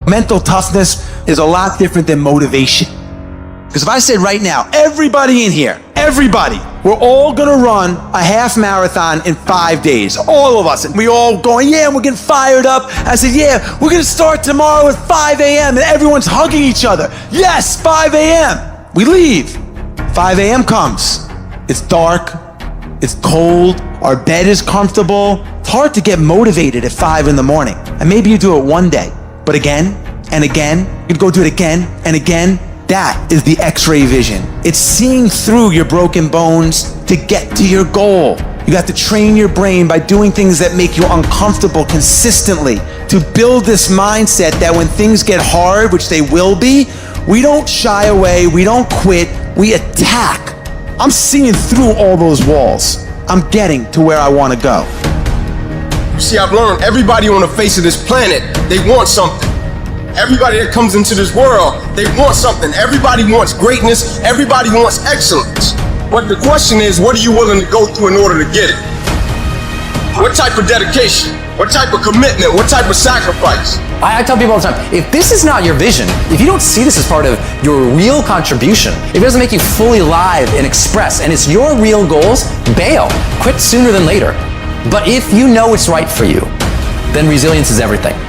Mental toughness is a lot different than motivation. Because if I said right now, everybody in here, everybody, we're all gonna run a half marathon in 5 days, all of us, and we all going, yeah, we're getting fired up. I said, yeah, we're gonna start tomorrow at 5 a.m. and everyone's hugging each other. Yes, 5 a.m. We leave. 5 a.m. comes. It's dark, it's cold, our bed is comfortable. It's hard to get motivated at 5 in the morning. And maybe you do it one day, but again and again, you go do it again and again. That is the X-ray vision. It's seeing through your broken bones to get to your goal. You got to train your brain by doing things that make you uncomfortable consistently to build this mindset that when things get hard, which they will be, we don't shy away, we don't quit, we attack. I'm seeing through all those walls. I'm getting to where I want to go. You see, I've learned everybody on the face of this planet, they want something. Everybody that comes into this world, they want something. Everybody wants greatness. Everybody wants excellence. But the question is, what are you willing to go through in order to get it? What type of dedication? What type of commitment? What type of sacrifice? I tell people all the time, if this is not your vision, if you don't see this as part of your real contribution, if it doesn't make you fully live and express, and it's your real goals, bail. Quit sooner than later. But if you know it's right for you, then resilience is everything.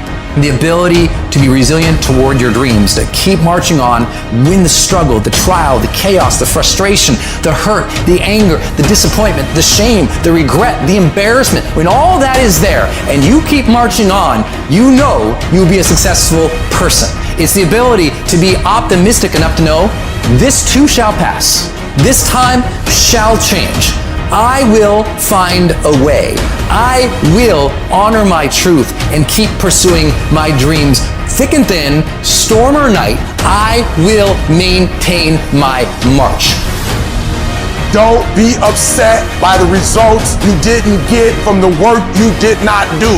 The ability to be resilient toward your dreams, to keep marching on, win the struggle, the trial, the chaos, the frustration, the hurt, the anger, the disappointment, the shame, the regret, the embarrassment. When all that is there and you keep marching on, you know you'll be a successful person. It's the ability to be optimistic enough to know this too shall pass. This time shall change. I will find a way. I will honor my truth and keep pursuing my dreams. Thick and thin, storm or night, I will maintain my march. Don't be upset by the results you didn't get from the work you did not do.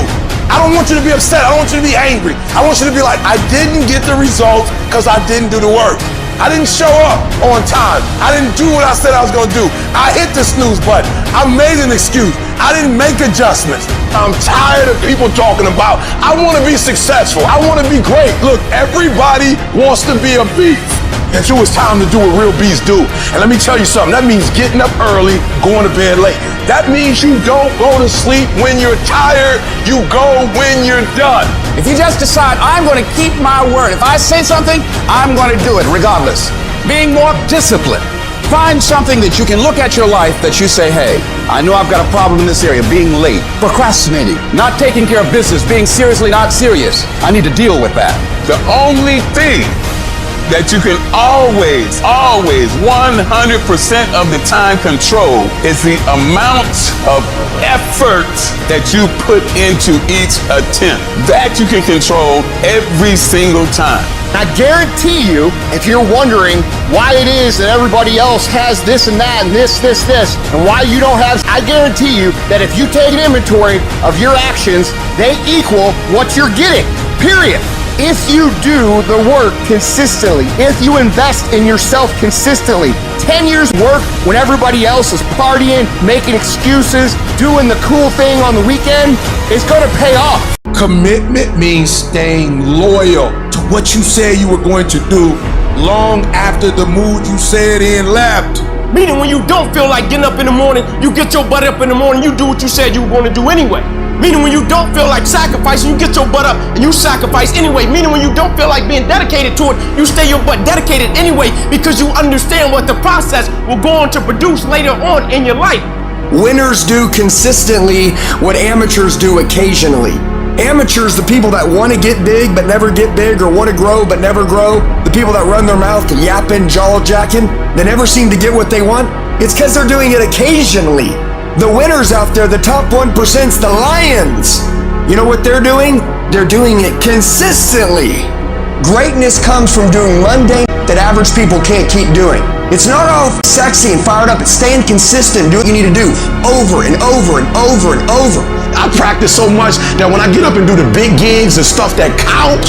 I don't want you to be upset. I don't want you to be angry. I want you to be like, I didn't get the results because I didn't do the work. I didn't show up on time. I didn't do what I said I was gonna do. I hit the snooze button. I made an excuse. I didn't make adjustments. I'm tired of people talking about, I wanna be successful. I wanna be great. Look, everybody wants to be a beast. Until it's time to do what real beasts do. And let me tell you something, that means getting up early, going to bed late. That means you don't go to sleep when you're tired, you go when you're done. If you just decide, I'm going to keep my word. If I say something, I'm going to do it regardless. Being more disciplined. Find something that you can look at your life that you say, hey, I know I've got a problem in this area, being late, procrastinating, not taking care of business, being seriously not serious. I need to deal with that. The only thing that you can always, 100% of the time control is the amount of effort that you put into each attempt. That you can control every single time. I guarantee you, if you're wondering why it is that everybody else has this and that and this, and why you don't have, I guarantee you that if you take an inventory of your actions, they equal what you're getting, period. If you do the work consistently, if you invest in yourself consistently, 10 years work when everybody else is partying, making excuses, doing the cool thing on the weekend, it's gonna pay off. Commitment means staying loyal to what you said you were going to do long after the mood you said in left. Meaning when you don't feel like getting up in the morning, you get your butt up in the morning, you do what you said you were gonna do anyway. Meaning when you don't feel like sacrificing, you get your butt up and you sacrifice anyway. Meaning when you don't feel like being dedicated to it, you stay your butt dedicated anyway because you understand what the process will go on to produce later on in your life. Winners do consistently what amateurs do occasionally. Amateurs, the people that want to get big but never get big, or want to grow but never grow, the people that run their mouth to yapping, jaw-jacking, they never seem to get what they want. It's because they're doing it occasionally. The winners out there, the top 1%'s the lions. You know what they're doing? They're doing it consistently. Greatness comes from doing mundane that average people can't keep doing. It's not all sexy and fired up. It's staying consistent, do what you need to do over and over and over and over. I practice so much that when I get up and do the big gigs and stuff that count,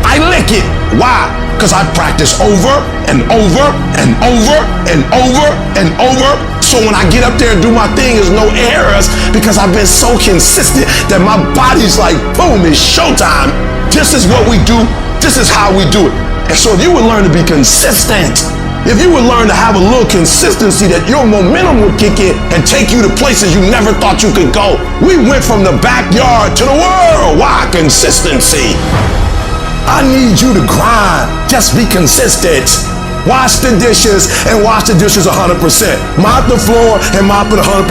I lick it. Why? Because I practice over and over and over and over and over. So when I get up there and do my thing, there's no errors because I've been so consistent that my body's like, boom, it's showtime. This is what we do. This is how we do it. And so if you would learn to be consistent, if you would learn to have a little consistency, that your momentum would kick in and take you to places you never thought you could go. We went from the backyard to the world. Why? Consistency. I need you to grind. Just be consistent. Wash the dishes and wash the dishes 100%. Mop the floor and mop it 100%.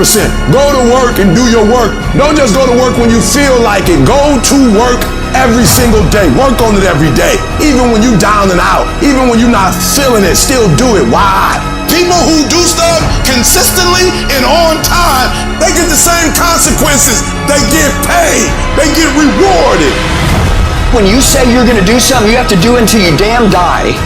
Go to work and do your work. Don't just go to work when you feel like it. Go to work every single day. Work on it every day. Even when you down and out. Even when you're not feeling it, still do it. Why? People who do stuff consistently and on time, they get the same consequences. They get paid. They get rewarded. When you say you're gonna do something, you have to do it until you damn die.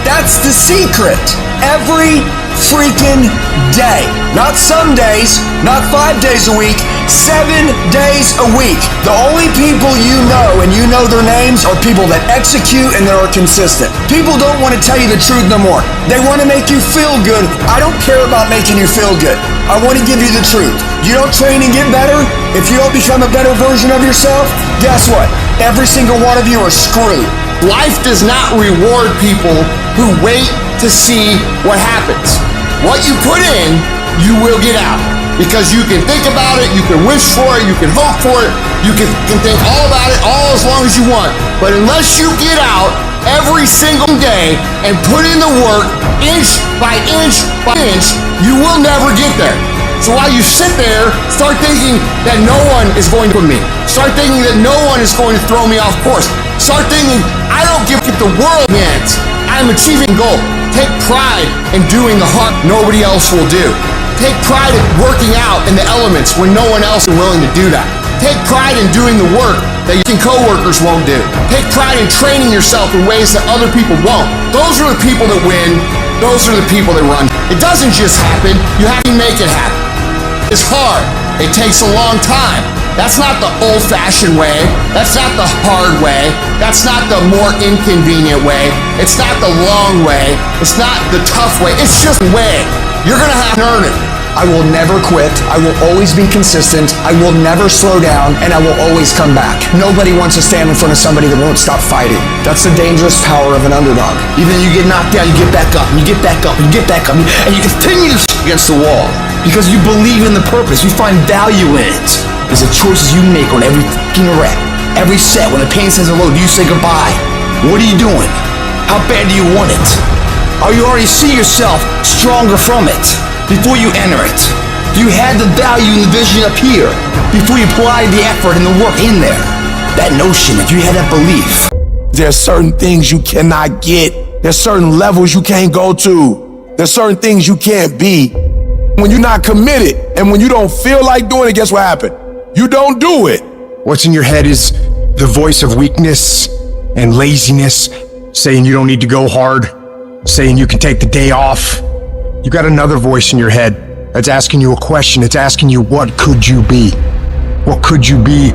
That's the secret. Every freaking day. Not some days, not 5 days a week, 7 days a week. The only people you know, and you know their names, are people that execute and that are consistent. People don't want to tell you the truth no more. They want to make you feel good. I don't care about making you feel good. I want to give you the truth. You don't train and get better. If you don't become a better version of yourself, guess what? Every single one of you are screwed. Life does not reward people who wait to see what happens. What you put in, you will get out. Because you can think about it, you can wish for it, you can hope for it, you can think all about it all as long as you want. But unless you get out every single day and put in the work, inch by inch by inch, you will never get there. So while you sit there, start thinking that no one is going to put me. Start thinking that no one is going to throw me off course. Start thinking, I don't give if the world wins. I'm achieving goal. Take pride in doing the hard nobody else will do. Take pride in working out in the elements when no one else is willing to do that. Take pride in doing the work that your coworkers won't do. Take pride in training yourself in ways that other people won't. Those are the people that win. Those are the people that run. It doesn't just happen. You have to make it happen. It's hard. It takes a long time. That's not the old-fashioned way. That's not the hard way. That's not the more inconvenient way. It's not the long way. It's not the tough way. It's just a way. You're gonna have to earn it. I will never quit. I will always be consistent. I will never slow down, and I will always come back. Nobody wants to stand in front of somebody that won't stop fighting. That's the dangerous power of an underdog. Even though you get knocked down, you get back up, and you get back up, and you get back up, and you continue to against the wall. Because you believe in the purpose. You find value in it. It's the choices you make on every fucking rep. Every set, when the pain says hello, do you say goodbye? What are you doing? How bad do you want it? Or you already see yourself stronger from it before you enter it? Do you have the value and the vision up here before you apply the effort and the work in there? That notion, if you have that belief. There's certain things you cannot get. There's certain levels you can't go to. There's certain things you can't be. When you're not committed and when you don't feel like doing it, guess what happened? You don't do it. What's in your head is the voice of weakness and laziness, saying you don't need to go hard, saying you can take the day off. You got another voice in your head that's asking you a question. It's asking you, what could you be? What could you be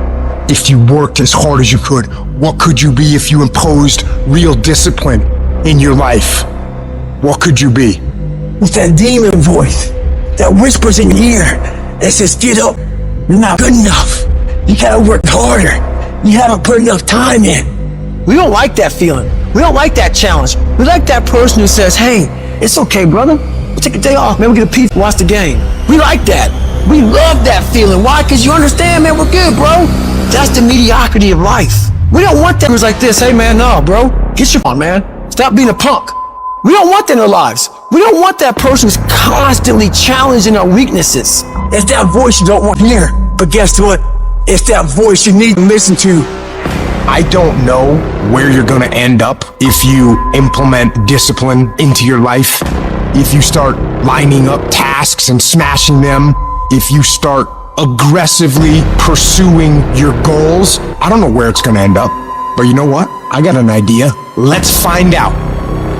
if you worked as hard as you could? What could you be if you imposed real discipline in your life? What could you be? It's that demon voice that whispers in your ear that says, get up, you're not good enough. You gotta work harder. You haven't put enough time in. We don't like that feeling. We don't like that challenge. We like that person who says, hey, it's okay, brother. We'll take a day off. Maybe we'll get a pizza and watch the game. We like that. We love that feeling. Why? Because you understand, man, we're good, bro. That's the mediocrity of life. We don't want that. It's like this. Hey, man, no, bro. Get your on, man. Stop being a punk. We don't want that in our lives. We don't want that person who's constantly challenging our weaknesses. It's that voice you don't want to hear. But guess what? It's that voice you need to listen to. I don't know where you're gonna end up if you implement discipline into your life. If you start lining up tasks and smashing them. If you start aggressively pursuing your goals. I don't know where it's gonna end up. But you know what? I got an idea. Let's find out.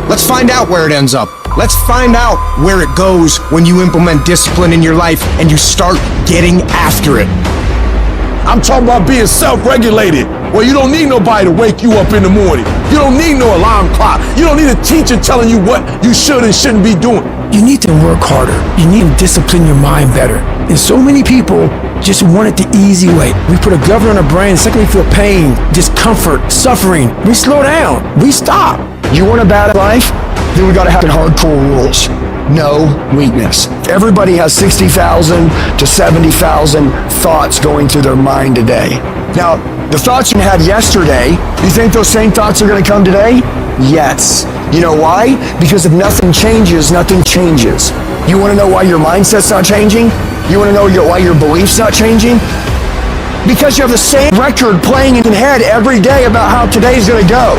Let's find out where it ends up. Let's find out where it goes when you implement discipline in your life and you start getting after it. I'm talking about being self-regulated, where you don't need nobody to wake you up in the morning. You don't need no alarm clock. You don't need a teacher telling you what you should and shouldn't be doing. You need to work harder. You need to discipline your mind better. And so many people just want it the easy way. We put a governor on our brain. The second we feel pain, discomfort, suffering, we slow down. We stop. You want a bad life? Then we gotta have hardcore rules. No weakness. Everybody has 60,000 to 70,000 thoughts going through their mind a day. Now, the thoughts you had yesterday, you think those same thoughts are gonna come today? Yes. You know why? Because if nothing changes, nothing changes. You wanna know why your mindset's not changing? You wanna know why your belief's not changing? Because you have the same record playing in your head every day about how today's gonna go.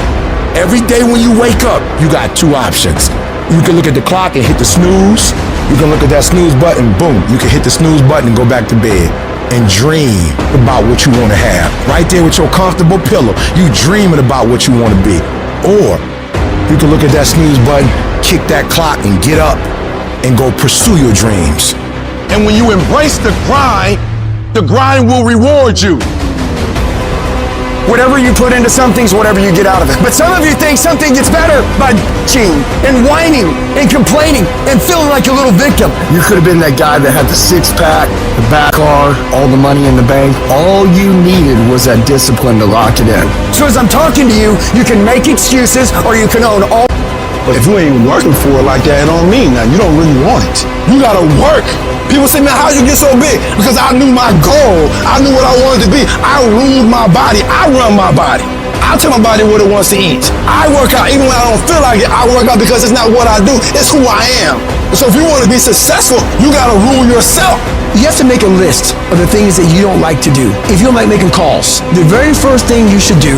Every day when you wake up, you got two options. You can look at the clock and hit the snooze. You can look at that snooze button, boom. You can hit the snooze button and go back to bed and dream about what you want to have. Right there with your comfortable pillow, you dreaming about what you want to be. Or you can look at that snooze button, kick that clock and get up and go pursue your dreams. And when you embrace the grind will reward you. Whatever you put into something's whatever you get out of it. But some of you think something gets better by bitching and whining and complaining and feeling like a little victim. You could have been that guy that had the six-pack, the back car, all the money in the bank. All you needed was that discipline to lock it in. So as I'm talking to you, you can make excuses or you can own all. But if you ain't working for it like that, it don't mean nothing. You don't really want it. You gotta work. People say, man, how'd you get so big? Because I knew my goal. I knew what I wanted to be. I ruled my body. I run my body. I tell my body what it wants to eat. I work out even when I don't feel like it. I work out because it's not what I do. It's who I am. So if you want to be successful, you gotta rule yourself. You have to make a list of the things that you don't like to do. If you don't like making calls, the very first thing you should do,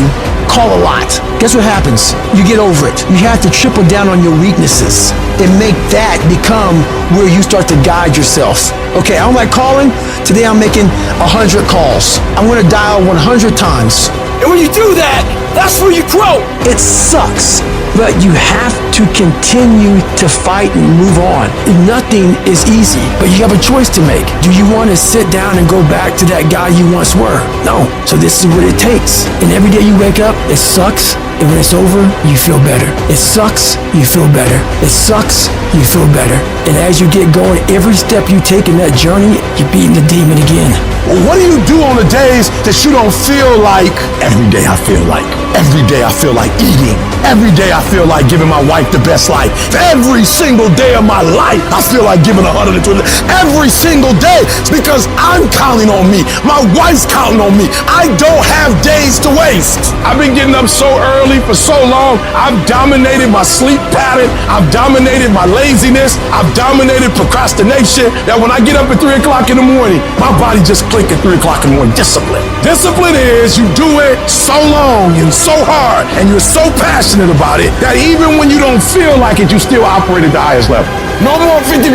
call a lot. Guess what happens? You get over it. You have to triple down on your weaknesses and make that become where you start to guide yourself. Okay, I don't like calling. Today I'm making 100 calls. I'm gonna dial 100 times. And when you do that, that's where you grow. It sucks, but you have to continue to fight and move on. Nothing is easy, but you have a choice to make. Do you want to sit down and go back to that guy you once were? No. So this is what it takes. And every day you wake up, it sucks. And when it's over, you feel better. It sucks, you feel better. It sucks, you feel better. And as you get going, every step you take in that journey, you're beating the demon again. Well, what do you do on the days that you don't feel like? Every day I feel like. Every day I feel like eating. Every day I feel like giving my wife the best life. Every single day of my life, I feel like giving 120. Every single day. It's because I'm counting on me. My wife's counting on me. I don't have days to waste. I've been getting up so early for so long. I've dominated my sleep pattern. I've dominated my laziness. I've dominated procrastination. That when I get up at 3 o'clock in the morning, my body just click at 3 o'clock in the morning. Discipline. Discipline is you do it so long and so hard and you're so passionate about it that even when you don't feel like it, you still operate at the highest level. No more 50%.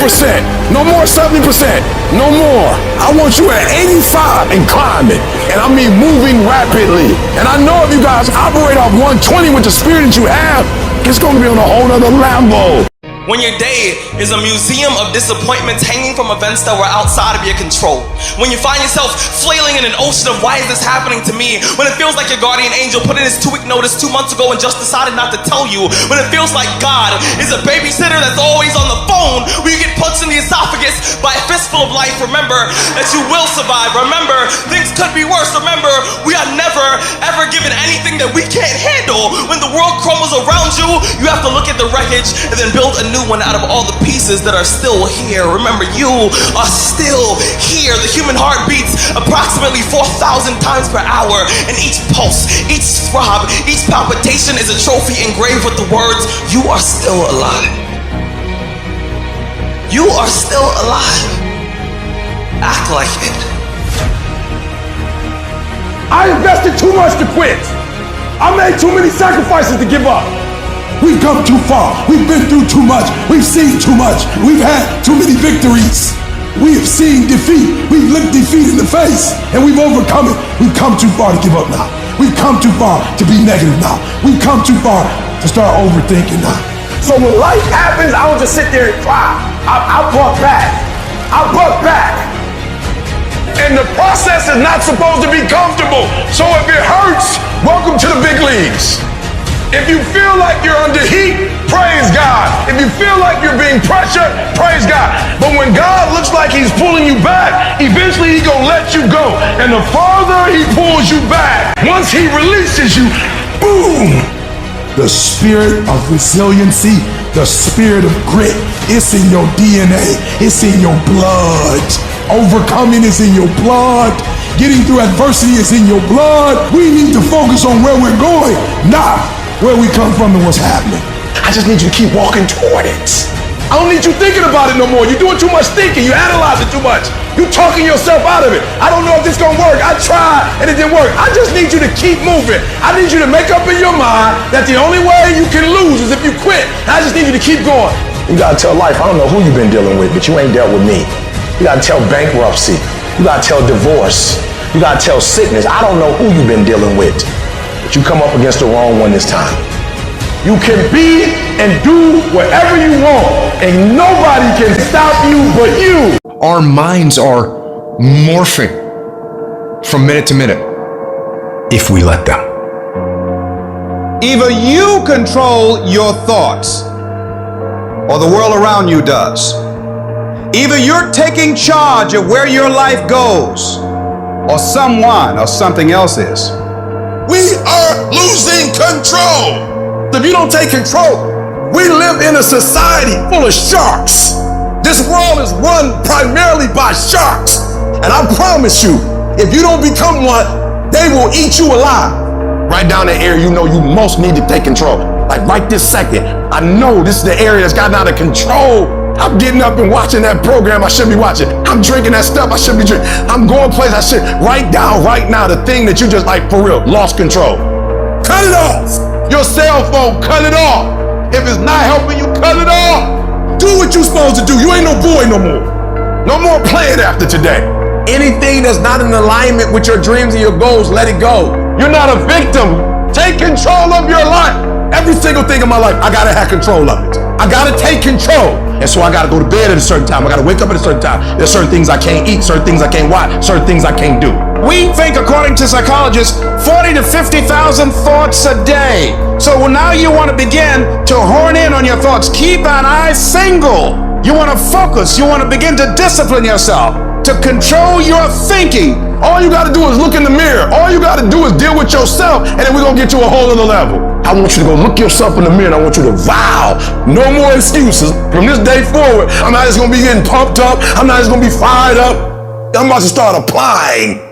No more 70%. No more. I want you at 85 and climbing. And I mean moving rapidly. And I know if you guys operate off 120 with the spirit that you have, it's going to be on a whole other level. When your day is a museum of disappointments hanging from events that were outside of your control. When you find yourself flailing in an ocean of why is this happening to me? When it feels like your guardian angel put in his 2-week notice 2 months ago and just decided not to tell you. When it feels like God is a babysitter that's always on the phone where you get punched in the esophagus by a fistful of life. Remember that you will survive. Remember, things could be worse. Remember, we are never ever given anything that we can't handle. When the world crumbles around you, you have to look at the wreckage and then build a new one out of all the pieces that are still here. Remember, you are still here. The human heart beats approximately 4,000 times per hour, and each pulse, each throb, each palpitation is a trophy engraved with the words, you are still alive. You are still alive. Act like it. I invested too much to quit. I made too many sacrifices to give up. We've come too far. We've been through too much. We've seen too much. We've had too many victories. We have seen defeat. We've looked defeat in the face and we've overcome it. We've come too far to give up now. We've come too far to be negative now. We've come too far to start overthinking now. So when life happens, I don't just sit there and cry. I buck back. I buck back. And the process is not supposed to be comfortable. So if it hurts, welcome to the big leagues. If you feel like you're under heat, praise God. If you feel like you're being pressured, praise God. But when God looks like he's pulling you back, eventually he's gonna let you go. And the farther he pulls you back, once he releases you, boom! The spirit of resiliency, the spirit of grit, it's in your DNA, it's in your blood. Overcoming is in your blood. Getting through adversity is in your blood. We need to focus on where we're going, not where we come from and what's happening. I just need you to keep walking toward it. I don't need you thinking about it no more. You're doing too much thinking. You analyze it too much. You talking yourself out of it. I don't know if this gonna work. I tried and it didn't work. I just need you to keep moving. I need you to make up in your mind that the only way you can lose is if you quit. I just need you to keep going. You gotta tell life, I don't know who you've been dealing with, but you ain't dealt with me. You gotta tell bankruptcy. You gotta tell divorce. You gotta tell sickness. I don't know who you've been dealing with, but you come up against the wrong one this time. You can be and do whatever you want, and nobody can stop you but you. Our minds are morphing from minute to minute if we let them. Either you control your thoughts or the world around you does. Either you're taking charge of where your life goes or someone or something else is. We are losing control. If you don't take control, we live in a society full of sharks. This world is run primarily by sharks. And I promise you, if you don't become one, they will eat you alive. Right down the area you know you most need to take control. Like right this second, I know this is the area that's gotten out of control. I'm getting up and watching that program I should be watching. I'm drinking that stuff I should be drinking. I'm going places I should. Write down right now the thing that you just like for real, lost control. Cut it off. Your cell phone, cut it off. If it's not helping you, cut it off. Do what you're supposed to do. You ain't no boy no more. No more playing after today. Anything that's not in alignment with your dreams and your goals, let it go. You're not a victim. Take control of your life. Every single thing in my life, I gotta have control of it. I gotta take control. And so I gotta go to bed at a certain time. I gotta wake up at a certain time. There's certain things I can't eat, certain things I can't watch, certain things I can't do. We think, according to psychologists, 40 to 50,000 thoughts a day. So now you want to begin to hone in on your thoughts. Keep an eye single. You want to focus. You want to begin to discipline yourself, to control your thinking. All you gotta do is look in the mirror. All you gotta do is deal with yourself, and then we're gonna get to a whole other level. I want you to go look yourself in the mirror, and I want you to vow no more excuses. From this day forward, I'm not just gonna be getting pumped up. I'm not just gonna be fired up. I'm about to start applying.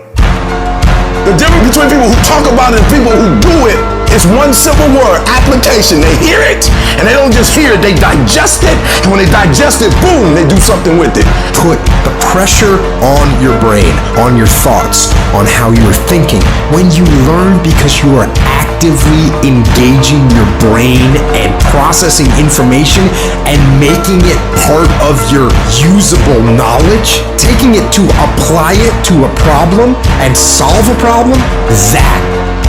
The difference between people who talk about it and people who do it is one simple word: application. They hear it, and they don't just hear it, they digest it. And when they digest it, boom, they do something with it. Put the pressure on your brain, on your thoughts, on how you're thinking. When you learn because you are actively engaging your brain and processing information and making it part of your usable knowledge, taking it to apply it to a problem and solve a problem, that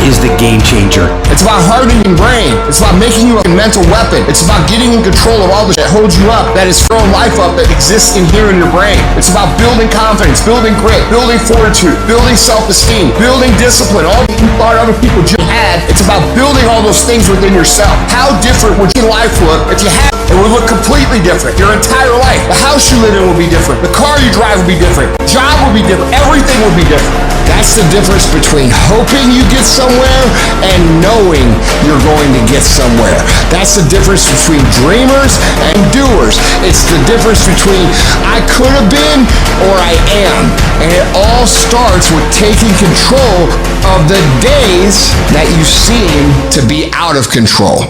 is the game changer. It's about hardening your brain. It's about making you a mental weapon. It's about getting in control of all the shit that holds you up, that is throwing life up, that exists in here in your brain. It's about building confidence, building grit, building fortitude, building self-esteem, building discipline, all that you thought other people just had. It's about building all those things within yourself. How different would your life look if you had it? It would look completely different. Your entire life. The house you live in will be different. The car you drive will be different. Job will be different. Everything will be different. That's the difference between hoping you get somewhere and knowing you're going to get somewhere. That's the difference between dreamers and doers. It's the difference between I could have been or I am. And it all starts with taking control of the days that you seem to be out of control.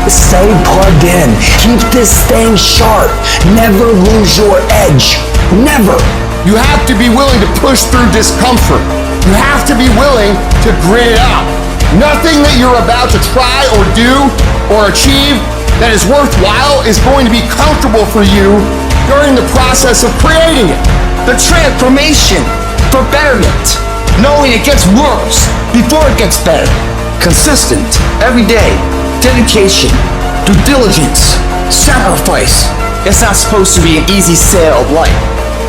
Stay plugged in. Keep this thing sharp. Never lose your edge. Never. You have to be willing to push through discomfort. You have to be willing to grit it out. Nothing that you're about to try or do or achieve that is worthwhile is going to be comfortable for you during the process of creating it. The transformation for betterment. Knowing it gets worse before it gets better. Consistent, every day. Dedication, due diligence, sacrifice. It's not supposed to be an easy sail of life.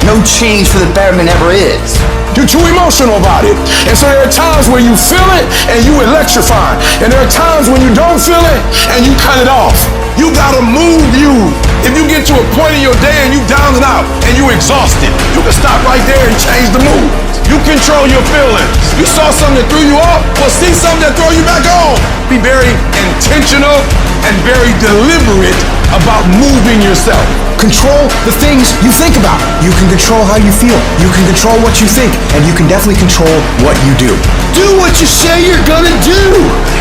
No change for the betterment ever is. You're too emotional about it. And so there are times where you feel it and you electrify. And there are times when you don't feel it and you cut it off. You gotta move you. If you get to a point in your day and you down and out and you exhausted, you can stop right there and change the mood. You control your feelings. You saw something that threw you off, well, see something that throw you back on. Be very intentional and very deliberate about moving yourself. Control the things you think about. You can control how you feel. You can control what you think. And you can definitely control what you do. Do what you say you're gonna do.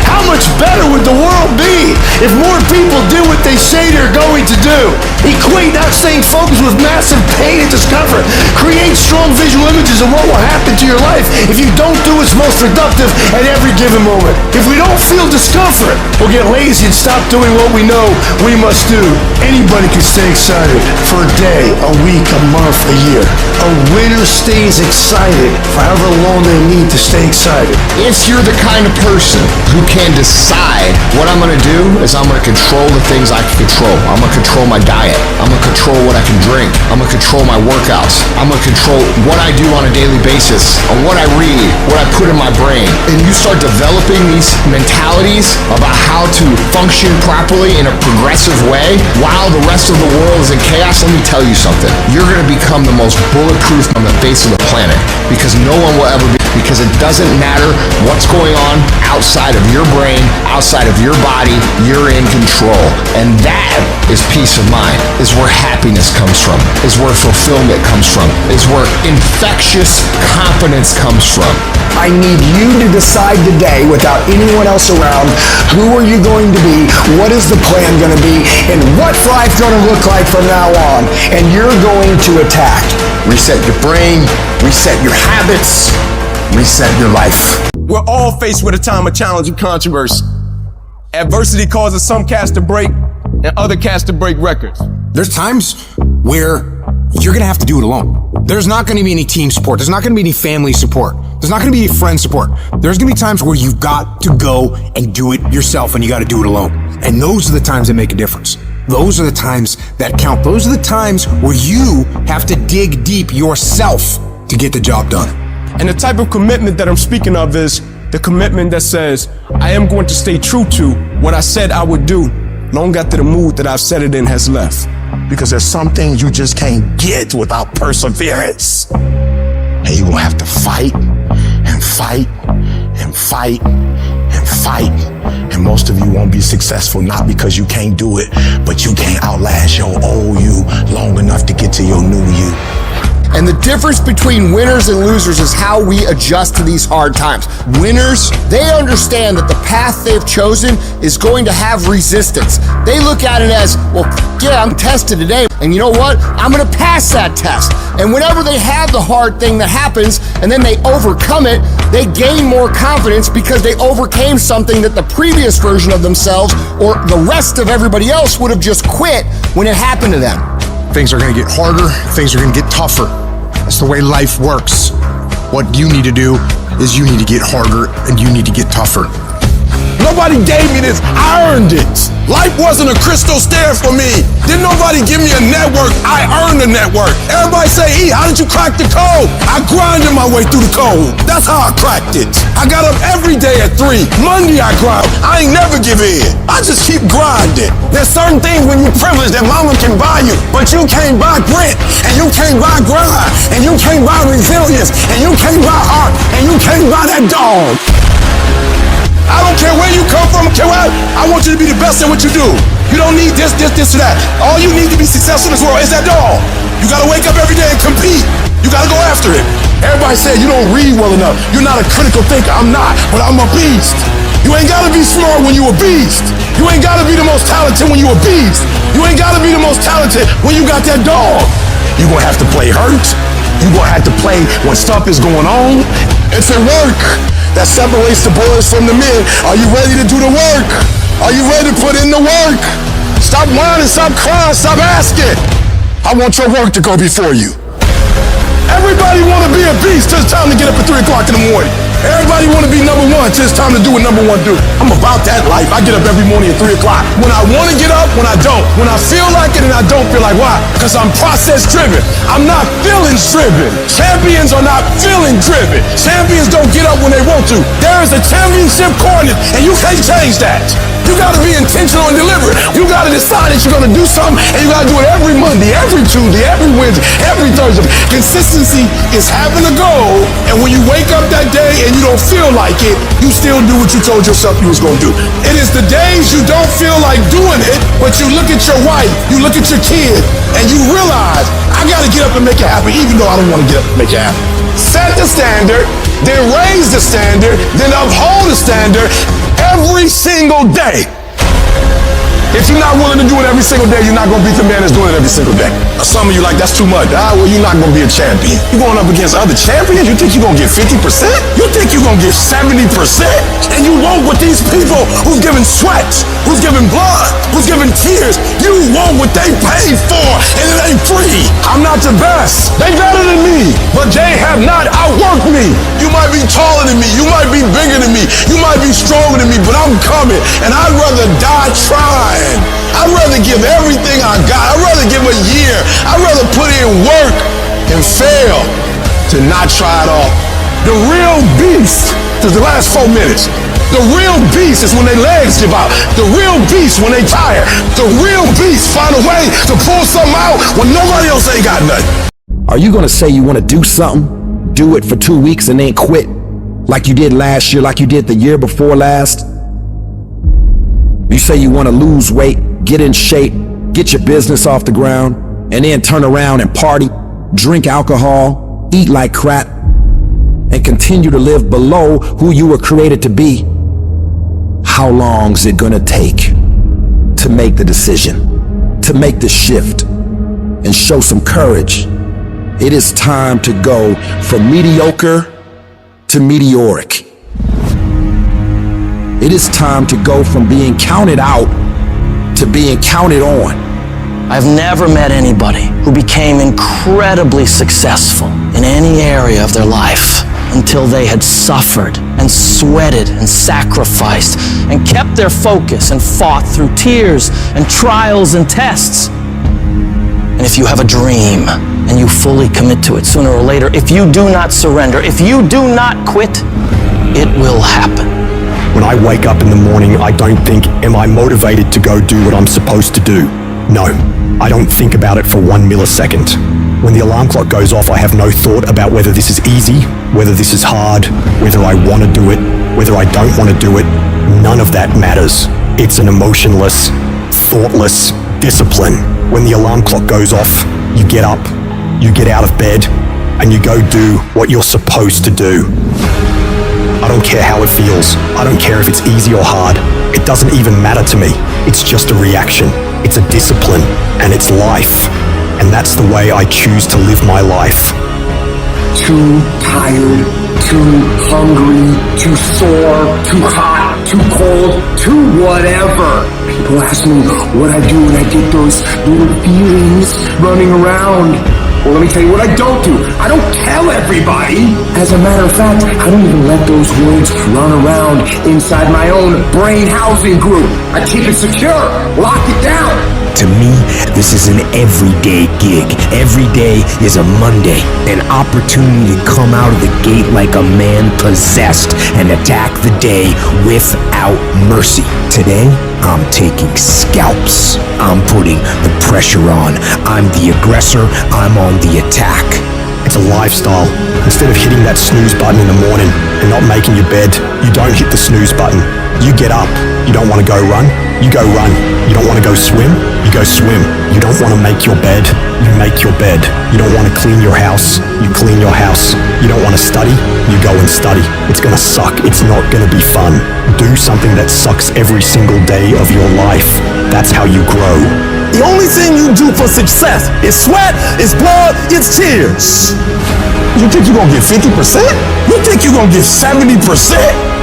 How much better would the world be if more people do what they say they're going to do? Equate that same focus with massive pain and discomfort. Create strong visual images of what will happen to your life if you don't do what's most productive at every given moment. If we don't feel discomfort, we'll get lazy and stop doing what we know we must do. Anybody can stay excited for a day, a week, a month, a year. A winner stays excited for however long they need to stay excited. If you're the kind of person who can decide what I'm gonna do is I'm gonna control the things I can control. I'm gonna control my diet. I'm gonna control what I can drink. I'm gonna control my workouts. I'm gonna control what I do on a daily basis, on what I read, what I put in my brain. And you start developing these mentalities about how to function properly in a progressive way while the rest of the world is in chaos. Let me tell you something. You're gonna become the most bulletproof on the face of the planet because no one will ever be, because it doesn't matter what's going on outside of your brain, outside of your body, you're in control. And that is peace of mind, is where happiness comes from, is where fulfillment comes from, is where infectious confidence comes from. I need you to decide today without anyone else around, who are you going to be, what is the plan going to be, and what's life going to look like from now on, and you're going to attack. Reset your brain, reset your habits, reset your life. We're all faced with a time of challenge and controversy. Adversity causes some cats to break and other cats to break records. There's times where you're gonna have to do it alone. There's not gonna be any team support. There's not gonna be any family support. There's not gonna be any friend support. There's gonna be times where you've got to go and do it yourself and you gotta do it alone. And those are the times that make a difference. Those are the times that count. Those are the times where you have to dig deep yourself to get the job done. And the type of commitment that I'm speaking of is the commitment that says, I am going to stay true to what I said I would do long after the mood that I've set it in has left. Because there's some things you just can't get without perseverance. And you're gonna have to fight and fight and fight and fight. And most of you won't be successful, not because you can't do it, but you can't outlast your old you long enough to get to your new you. And the difference between winners and losers is how we adjust to these hard times. Winners, they understand that the path they've chosen is going to have resistance. They look at it as, well, yeah, I'm tested today, and you know what? I'm gonna pass that test. And whenever they have the hard thing that happens, and then they overcome it, they gain more confidence because they overcame something that the previous version of themselves or the rest of everybody else would have just quit when it happened to them. Things are gonna get harder, things are gonna get tougher. That's the way life works. What you need to do is you need to get harder and you need to get tougher. Nobody gave me this, I earned it. Life wasn't a crystal stair for me. Didn't nobody give me a network, I earned a network. Everybody say, E, how did you crack the code? I grinded my way through the code. That's how I cracked it. I got up every day at 3. Monday I grind, I ain't never give in. I just keep grinding. There's certain things when you're privileged that mama can buy you, but you can't buy grit, and you can't buy grind, and you can't buy resilience, and you can't buy heart, and you can't buy that dog. I don't care where you come from, I want you to be the best at what you do. You don't need this, or that. All you need to be successful in this world is that dog. You gotta wake up every day and compete. You gotta go after it. Everybody said you don't read well enough. You're not a critical thinker. I'm not, but I'm a beast. You ain't gotta be smart when you a beast. You ain't gotta be the most talented when you a beast. You ain't gotta be the most talented when you got that dog. You gonna have to play hurt. You gonna have to play when stuff is going on. It's a work that separates the boys from the men. Are you ready to do the work? Are you ready to put in the work? Stop whining, stop crying, stop asking. I want your work to go before you. Everybody want to be a beast till it's time to get up at 3 o'clock in the morning. Everybody want to be number one till it's time to do what number one do. I'm about that life. I get up every morning at 3 o'clock. When I want to get up, when I don't. When I feel like it and I don't feel like. Why? Because I'm process driven. I'm not feelings driven. Champions are not feeling driven. Champions don't get up when they want to. There is a championship coordinate and you can't change that. You gotta be intentional and deliberate. You gotta decide that you're gonna do something and you gotta do it every Monday, every Tuesday, every Wednesday, every Thursday. Consistency is having a goal, and when you wake up that day and you don't feel like it, you still do what you told yourself you was gonna do. It is the days you don't feel like doing it, but you look at your wife, you look at your kid, and you realize, I gotta get up and make it happen, even though I don't wanna get up and make it happen. Set the standard, then raise the standard, then uphold the standard every single day. If you're not willing to do it every single day, you're not going to beat the man that's doing it every single day. Some of you like, that's too much. Well, you're not going to be a champion. You're going up against other champions? You think you're going to get 50%? You think you're going to get 70%? And you want what these people who's giving sweat, who's giving blood, who's giving tears, you want what they paid for, and it ain't free. I'm not the best. They better than me, but they have not outworked me. You might be taller than me. You might be bigger than me. You might be stronger than me, but I'm coming, and I'd rather die trying. I'd rather give everything I got. I'd rather give a year. I'd rather put in work and fail to not try it all. The real beast is the last 4 minutes. The real beast is when their legs give out. The real beast when they tired. The real beast find a way to pull something out when nobody else ain't got nothing. Are you gonna say you wanna do something, do it for 2 weeks and then quit? Like you did last year, like you did the year before last? You say you wanna lose weight, get in shape, get your business off the ground, and then turn around and party, drink alcohol, eat like crap, and continue to live below who you were created to be. How long's it gonna take to make the decision, to make the shift, and show some courage? It is time to go from mediocre to meteoric. It is time to go from being counted out to being counted on. I've never met anybody who became incredibly successful in any area of their life until they had suffered and sweated and sacrificed and kept their focus and fought through tears and trials and tests. And if you have a dream and you fully commit to it sooner or later, if you do not surrender, if you do not quit, it will happen. When I wake up in the morning, I don't think, am I motivated to go do what I'm supposed to do? No, I don't think about it for 1 millisecond. When the alarm clock goes off, I have no thought about whether this is easy, whether this is hard, whether I want to do it, whether I don't want to do it. None of that matters. It's an emotionless, thoughtless discipline. When the alarm clock goes off, you get up, you get out of bed, and you go do what you're supposed to do. I don't care how it feels. I don't care if it's easy or hard. It doesn't even matter to me. It's just a reaction. It's a discipline, and it's life. And that's the way I choose to live my life. Too tired, too hungry, too sore, too hot, too cold, too whatever. People ask me what I do when I get those little feelings running around. Well, let me tell you what I don't do. I don't tell everybody. As a matter of fact, I don't even let those words run around inside my own brain housing group. I keep it secure, lock it down. To me, this is an everyday gig. Every day is a Monday, an opportunity to come out of the gate like a man possessed and attack the day without mercy. Today, I'm taking scalps. I'm putting the pressure on. I'm the aggressor. I'm on the attack. It's a lifestyle. Instead of hitting that snooze button in the morning and not making your bed, you don't hit the snooze button. You get up. You don't want to go run? You go run. You don't want to go swim? You go swim. You don't want to make your bed? You make your bed. You don't want to clean your house? You clean your house. You don't want to study? You go and study. It's going to suck. It's not going to be fun. Do something that sucks every single day of your life. That's how you grow. The only thing you do for success is sweat, it's blood, it's tears. You think you're gonna get 50%? You think you're gonna get 70%?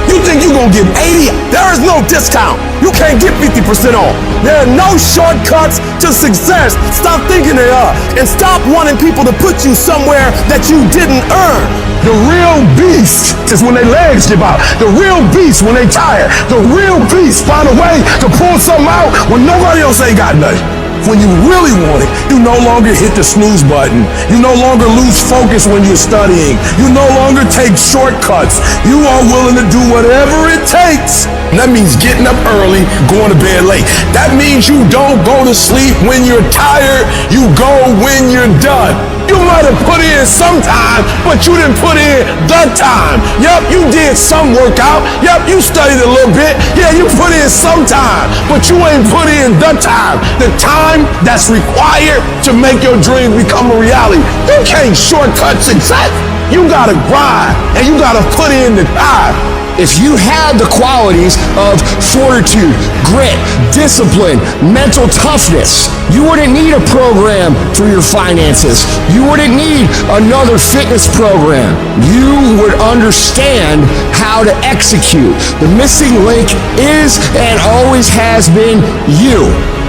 You think you're gonna get 80? There is no discount. You can't get 50% off. There are no shortcuts to success. Stop thinking they are. And stop wanting people to put you somewhere that you didn't earn. The real beast is when their legs give out. The real beast when they tired. The real beast find a way to pull something out when nobody else ain't got nothing. When you really want it, you no longer hit the snooze button. You no longer lose focus when you're studying. You no longer take shortcuts. You are willing to do whatever it takes. And that means getting up early, going to bed late. That means you don't go to sleep when you're tired. You go when you're done. You might have put in some time, but you didn't put in the time. Yep, you did some workout. Yep, you studied a little bit. Yeah, you put in some time, but you ain't put in the time. The time that's required to make your dreams become a reality. You can't shortcut success. You gotta grind, and you gotta put in the time. If you had the qualities of fortitude, grit, discipline, mental toughness, you wouldn't need a program for your finances. You wouldn't need another fitness program. You would understand how to execute. The missing link is and always has been you.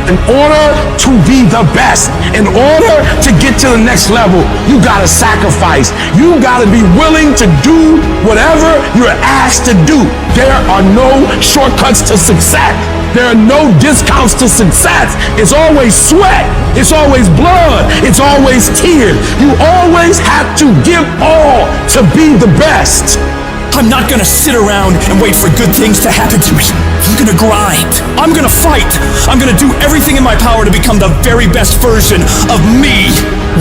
In order to be the best, in order to get to the next level, you gotta sacrifice. You gotta be willing to do whatever you're asked to do. There are no shortcuts to success. There are no discounts to success. It's always sweat. It's always blood. It's always tears. You always have to give all to be the best. I'm not gonna sit around and wait for good things to happen to me. I'm gonna grind. I'm gonna fight. I'm gonna do everything in my power to become the very best version of me.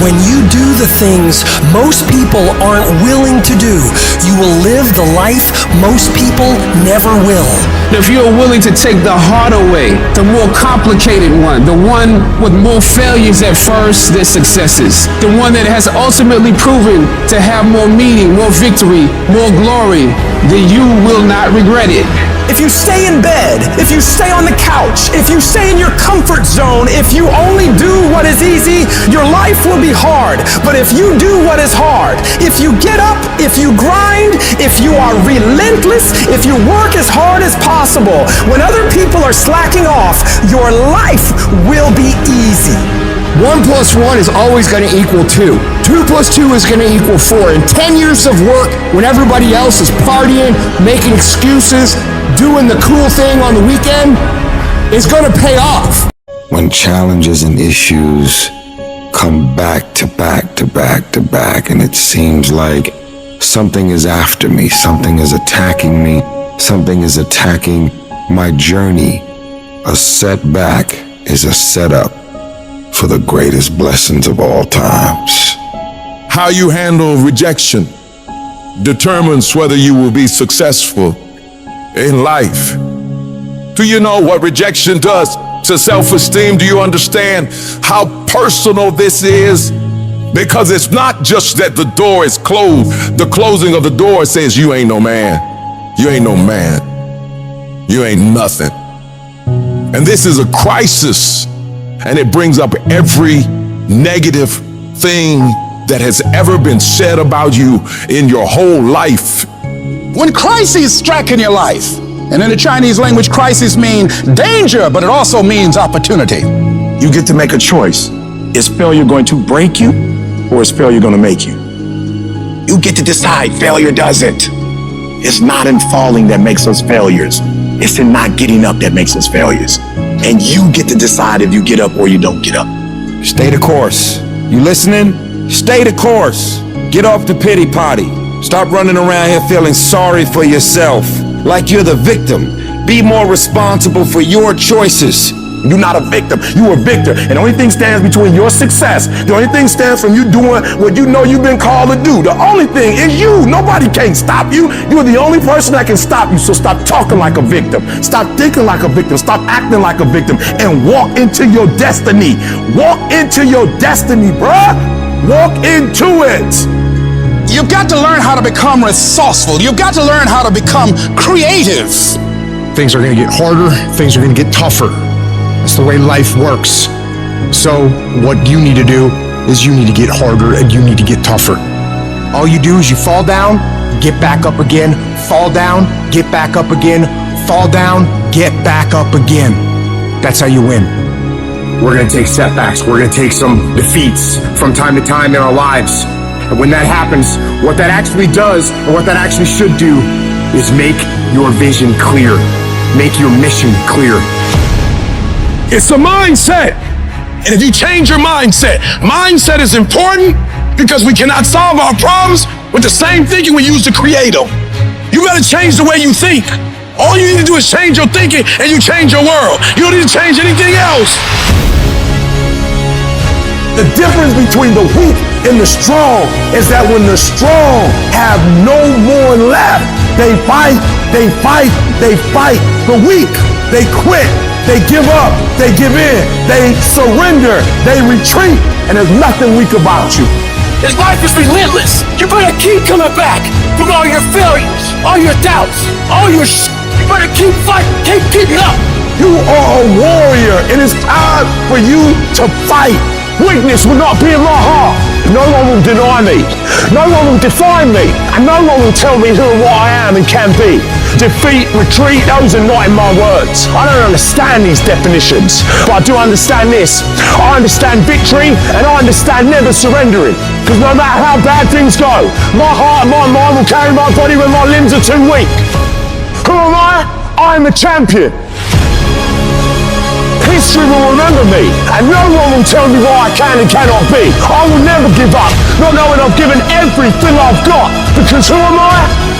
When you do the things most people aren't willing to do, you will live the life most people never will. If you're willing to take the harder way, the more complicated one, the one with more failures at first than successes, the one that has ultimately proven to have more meaning, more victory, more glory, then you will not regret it. If you stay in bed, if you stay on the couch, if you stay in your comfort zone, if you only do what is easy, your life will be hard. But if you do what is hard, if you get up, if you grind, if you are relentless, if you work as hard as possible, when other people are slacking off, your life will be easy. 1 + 1 is always going to equal 2. 2 + 2 is going to equal 4. And 10 years of work when everybody else is partying, making excuses, doing the cool thing on the weekend is going to pay off. When challenges and issues come back to back to back to back, and it seems like something is after me, something is attacking me, something is attacking my journey, a setback is a setup for the greatest blessings of all times. How you handle rejection determines whether you will be successful in life. Do you know what rejection does to self-esteem? Do you understand how personal this is? Because it's not just that the door is closed. The closing of the door says you ain't no man. You ain't no man. You ain't nothing. And this is a crisis. And it brings up every negative thing that has ever been said about you in your whole life. When crises strike in your life, and in the Chinese language, crisis means danger, but it also means opportunity. You get to make a choice. Is failure going to break you, or is failure going to make you? You get to decide. Failure doesn't. It's not in falling that makes us failures. It's in not getting up that makes us failures. And you get to decide if you get up or you don't get up. Stay the course. You listening? Stay the course. Get off the pity potty. Stop running around here feeling sorry for yourself, like you're the victim. Be more responsible for your choices. You're not a victim, you're a victor. And the only thing stands between your success, the only thing stands from you doing what you know you've been called to do. The only thing is you. Nobody can stop you. You're the only person that can stop you. So stop talking like a victim. Stop thinking like a victim. Stop acting like a victim. And walk into your destiny. Walk into your destiny, bruh. Walk into it. You've got to learn how to become resourceful. You've got to learn how to become creative. Things are going to get harder. Things are going to get tougher. That's the way life works. So what you need to do is you need to get harder and you need to get tougher. All you do is you fall down, get back up again, fall down, get back up again, fall down, get back up again. That's how you win. We're gonna take setbacks, we're gonna take some defeats from time to time in our lives. And when that happens, what that actually does, and what that actually should do, is make your vision clear. Make your mission clear. It's a mindset. And if you change your mindset is important because we cannot solve our problems with the same thinking we use to create them. You gotta change the way you think. All you need to do is change your thinking and you change your world. You don't need to change anything else. The difference between the weak and the strong is that when the strong have no more left, they fight, they fight, they fight. The weak, they quit, they give up, they give in, they surrender, they retreat, and there's nothing weak about you. This life is relentless. You better keep coming back from all your failures, all your doubts, all your You better keep fighting, keep keeping up. You are a warrior. It is time for you to fight. Weakness will not be in my heart. No one will deny me. No one will define me. And no one will tell me who and what I am and can be. Defeat, retreat, those are not in my words. I don't understand these definitions, but I do understand this. I understand victory and I understand never surrendering. Because no matter how bad things go, my heart and my mind will carry my body when my limbs are too weak. Who am I? I'm a champion. History will remember me, and no one will tell me what I can and cannot be. I will never give up, not knowing I've given everything I've got. Because who am I?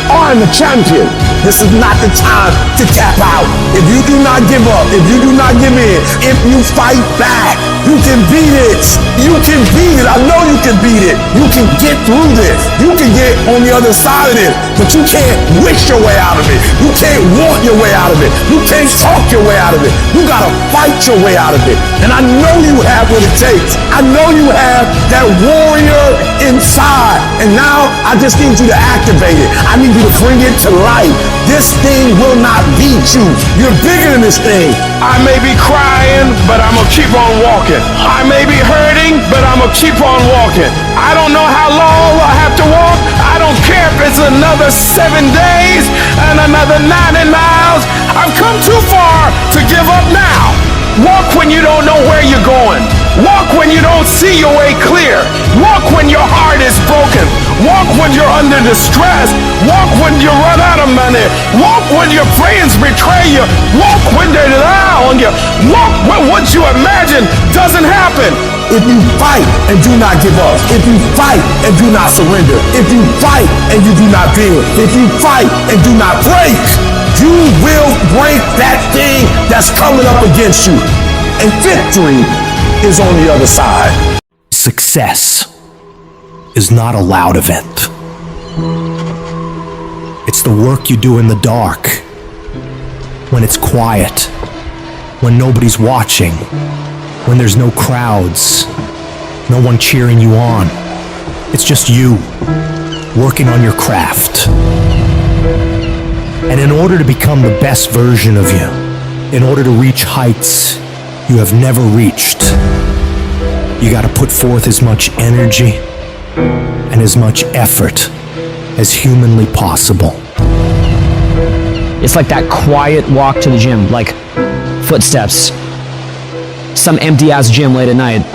I'm a champion. This is not the time to tap out. If you do not give up, if you do not give in, if you fight back, you can beat it. You can beat it. I know you can beat it. You can get through this. You can get on the other side of this, but you can't wish your way out of it. You can't want your way out of it. You can't talk your way out of it. You gotta fight your way out of it. And I know you have what it takes. I know you have that warrior inside. And now I just need you to activate it. I need you to bring it to life. This thing will not beat you. You're bigger than this thing. I may be crying, but I'm gonna keep on walking. I may be hurting, but I'm gonna keep on walking. I don't know how long I have to walk. I don't care if it's another 7 days and another 90 miles. I've come too far to give up now. Walk when you don't know where you're going. Walk when you don't see your way clear. Walk when your heart is broken. Walk when you're under distress. Walk when you run out of money. Walk when your friends betray you. Walk when they lie on you. Walk when what you imagine doesn't happen. If you fight and do not give up, if you fight and do not surrender, if you fight and you do not bend, if you fight and do not break, you will break that thing that's coming up against you. And victory is on the other side. Success is not a loud event. It's the work you do in the dark, when it's quiet, when nobody's watching, when there's no crowds, no one cheering you on. It's just you, working on your craft. And in order to become the best version of you, in order to reach heights you have never reached, you gotta put forth as much energy and as much effort as humanly possible. It's like that quiet walk to the gym, like footsteps. Some empty-ass gym late at night,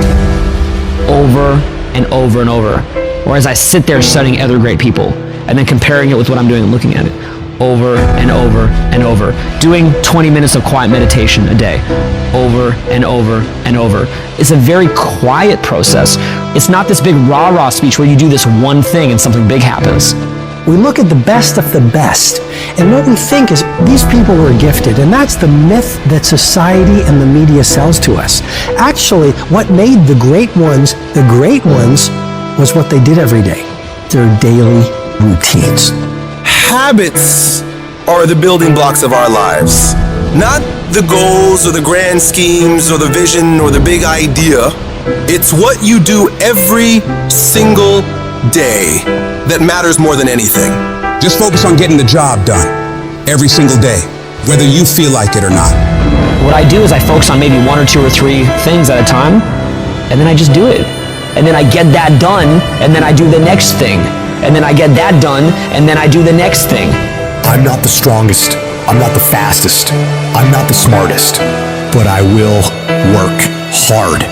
over and over and over. Whereas I sit there studying other great people and then comparing it with what I'm doing and looking at it over and over and over. Doing 20 minutes of quiet meditation a day, over and over and over. It's a very quiet process. It's not this big rah-rah speech where you do this one thing and something big happens. We look at the best of the best, and what we think is these people were gifted, and that's the myth that society and the media sells to us. Actually, what made the great ones was what they did every day, their daily routines. Habits are the building blocks of our lives. Not the goals or the grand schemes or the vision or the big idea. It's what you do every single day that matters more than anything. Just focus on getting the job done every single day, whether you feel like it or not. What I do is I focus on maybe 1 or 2 or 3 things at a time, and then I just do it. And then I get that done, and then I do the next thing. and then I get that done, and then I do the next thing. I'm not the strongest. I'm not the fastest. I'm not the smartest. But I will work hard.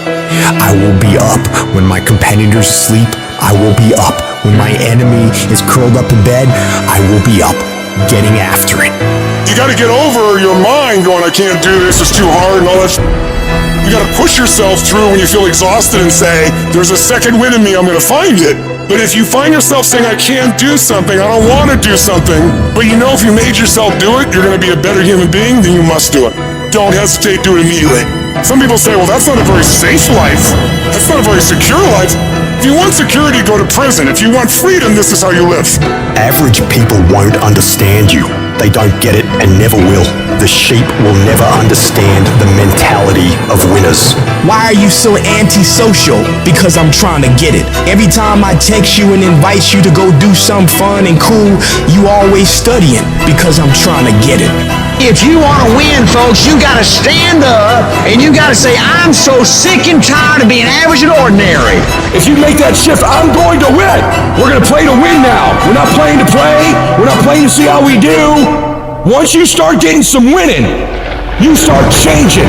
I will be up when my competitors sleep. I will be up when my enemy is curled up in bed. I will be up, getting after it. You gotta get over your mind going, I can't do this, it's too hard and all that. You gotta push yourself through when you feel exhausted and say, there's a second wind in me, I'm gonna find it. But if you find yourself saying, I can't do something, I don't wanna do something, but you know if you made yourself do it, you're gonna be a better human being, then you must do it. Don't hesitate, do it immediately. Some people say, well, that's not a very safe life. That's not a very secure life. If you want security, go to prison. If you want freedom, this is how you live. Average people won't understand you. They don't get it and never will. The sheep will never understand the mentality of winners. Why are you so antisocial? Because I'm trying to get it. Every time I text you and invite you to go do something fun and cool, you always studying because I'm trying to get it. If you want to win, folks, you got to stand up and you got to say, I'm so sick and tired of being average and ordinary. If you make that shift, I'm going to win. We're going to play to win now. We're not playing to play. We're not playing to see how we do. Once you start getting some winning, you start changing.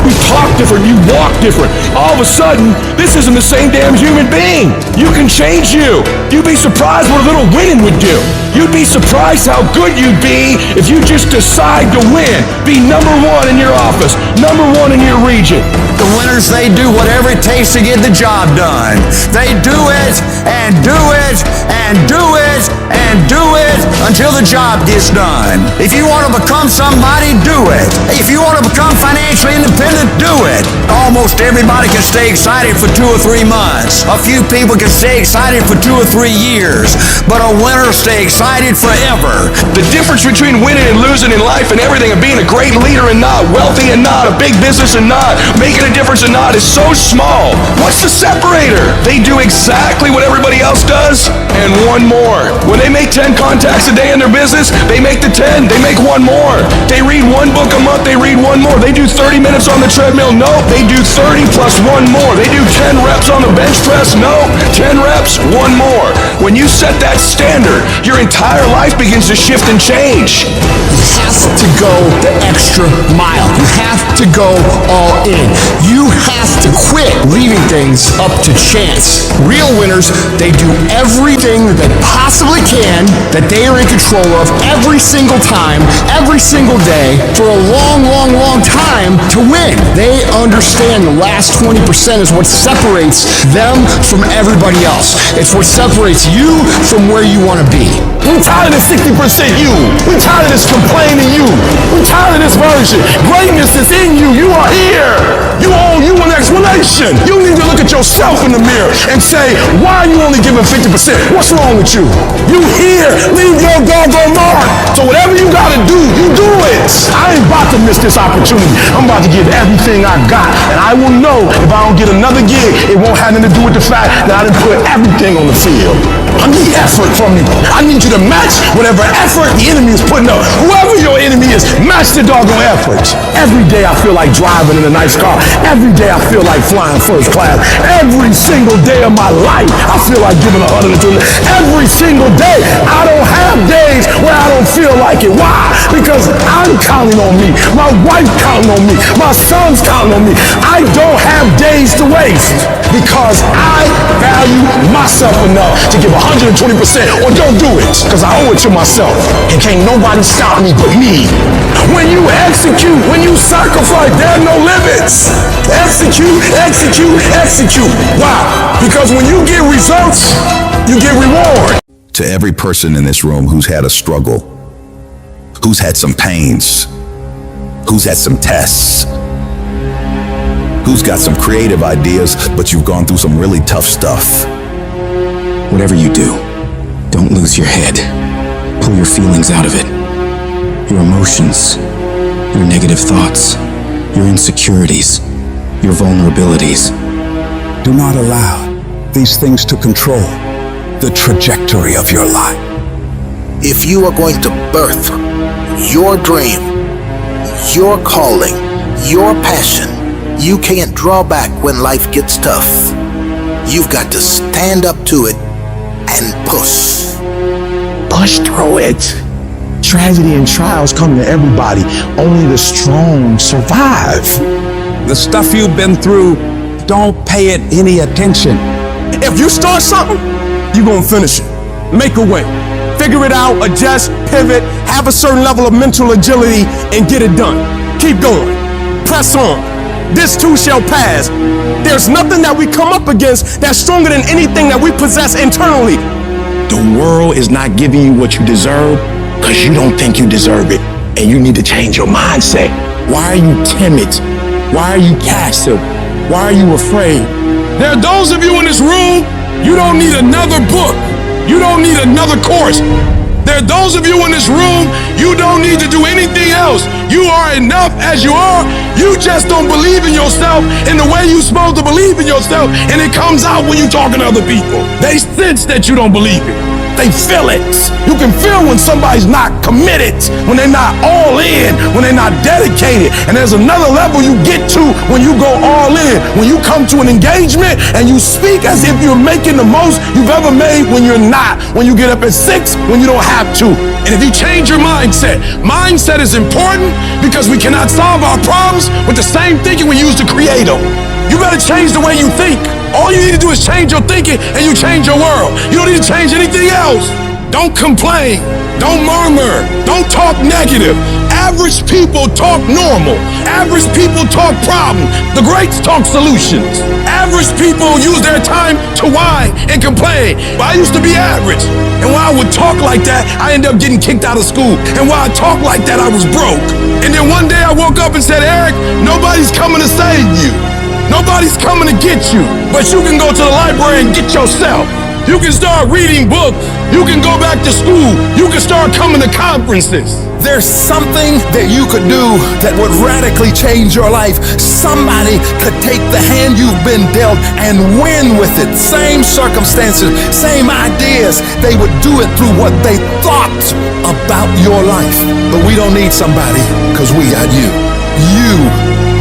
You talk different, you walk different. All of a sudden, this isn't the same damn human being. You can change you. You'd be surprised what a little winning would do. You'd be surprised how good you'd be if you just decide to win. Be number one in your office, number one in your region. The winners, they do whatever it takes to get the job done. They do it, and do it, and do it, and do it until the job gets done. If you want to become somebody, do it. If you want to become financially independent, do it. Almost everybody can stay excited for 2 or 3 months. A few people can stay excited for 2 or 3 years, but a winner stay excited forever. The difference between winning and losing in life and everything, and being a great leader and not, wealthy and not, a big business and not, making a difference and not, is so small. What's the separator? They do exactly what everybody else does and one more. When they make 10 contacts a day in their business, they make the 10, they make one more. They read 1 book a month, they read 1 more. They do 30 minutes on the treadmill, nope. They do 30 plus 1 more. They do 10 reps on the bench press, nope. 10 reps, 1 more. When you set that standard, your entire life begins to shift and change. You have to go the extra mile. You have to go all in. You have to quit leaving things up to chance. Real winners, they do everything that they possibly can, that they are in control of every single time, every single day, for a long, long, long time to win. They understand the last 20% is what separates them from everybody else. It's what separates you from where you want to be. We're tired of this 60% you. We're tired of this complaining you. We're tired of this version. Greatness is in you. You are here. You owe you an explanation. You need to look at yourself in the mirror and say, why are you only giving 50%? What's wrong with you? You here. Leave your doggone mark. So whatever you gotta do, you do it. I ain't about to miss this opportunity. I'm about to give everything I got. And I will know if I don't get another gig, it won't have nothing to do with the fact that I didn't put everything on the field. I need effort from you. I need you to match whatever effort the enemy is putting up. Whoever your enemy is, match the doggone effort. Every day I feel like driving in a nice car. Every day I feel like flying first class. Every single day of my life, I feel like giving 120. Every single day. I don't have days where I don't feel like it. Why? Because I'm counting on me. My wife counting on me. My son's counting on me. I don't have days to waste because I value myself enough to give 120% or don't do it because I owe it to myself and can't nobody stop me but me. When you execute, when you sacrifice, there are no limits. Execute, execute, execute. Why? Because when you get results, you get reward. To every person in this room who's had a struggle, who's had some pains, who's had some tests, who's got some creative ideas, but you've gone through some really tough stuff. Whatever you do, don't lose your head. Pull your feelings out of it. Your emotions, your negative thoughts, your insecurities, your vulnerabilities. Do not allow these things to control the trajectory of your life. If you are going to birth your dream, your calling, your passion, you can't draw back when life gets tough. You've got to stand up to it and push. Push through it. Tragedy and trials come to everybody. Only the strong survive. The stuff you've been through, don't pay it any attention. If you start something, you're gonna finish it. Make a way. Figure it out, adjust, pivot, have a certain level of mental agility, and get it done. Keep going. Press on. This too shall pass. There's nothing that we come up against that's stronger than anything that we possess internally. The world is not giving you what you deserve because you don't think you deserve it. And you need to change your mindset. Why are you timid? Why are you passive? Why are you afraid? There are those of you in this room, you don't need another book. You don't need another course. There are those of you in this room, you don't need to do anything else. You are enough as you are. You just don't believe in yourself in the way you're supposed to believe in yourself, and it comes out when you're talking to other people. They sense that you don't believe it. They feel it. You can feel when somebody's not committed, when they're not all in, when they're not dedicated. And there's another level you get to when you go all in. When you come to an engagement and you speak as if you're making the most you've ever made when you're not. When you get up at 6 when you don't have to. And if you change your mindset is important because we cannot solve our problems with the same thinking we use to create them. You better change the way you think. All you need to do is change your thinking and you change your world. You don't need to change anything else. Don't complain. Don't murmur. Don't talk negative. Average people talk normal. Average people talk problem. The greats talk solutions. Average people use their time to whine and complain. But I used to be average. And when I would talk like that, I ended up getting kicked out of school. And when I talked like that, I was broke. And then one day I woke up and said, Eric, nobody's coming to save you. Nobody's coming to get you, but you can go to the library and get yourself. You can start reading books. You can go back to school. You can start coming to conferences. There's something that you could do that would radically change your life. Somebody could take the hand you've been dealt and win with it. Same circumstances, same ideas. They would do it through what they thought about your life. But we don't need somebody because we got you. You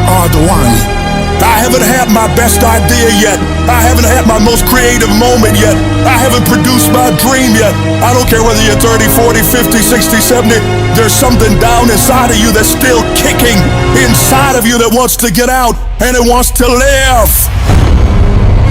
are the one. I haven't had my best idea yet. I haven't had my most creative moment yet. I haven't produced my dream yet. I don't care whether you're 30, 40, 50, 60, 70. There's something down inside of you that's still kicking inside of you that wants to get out and it wants to live.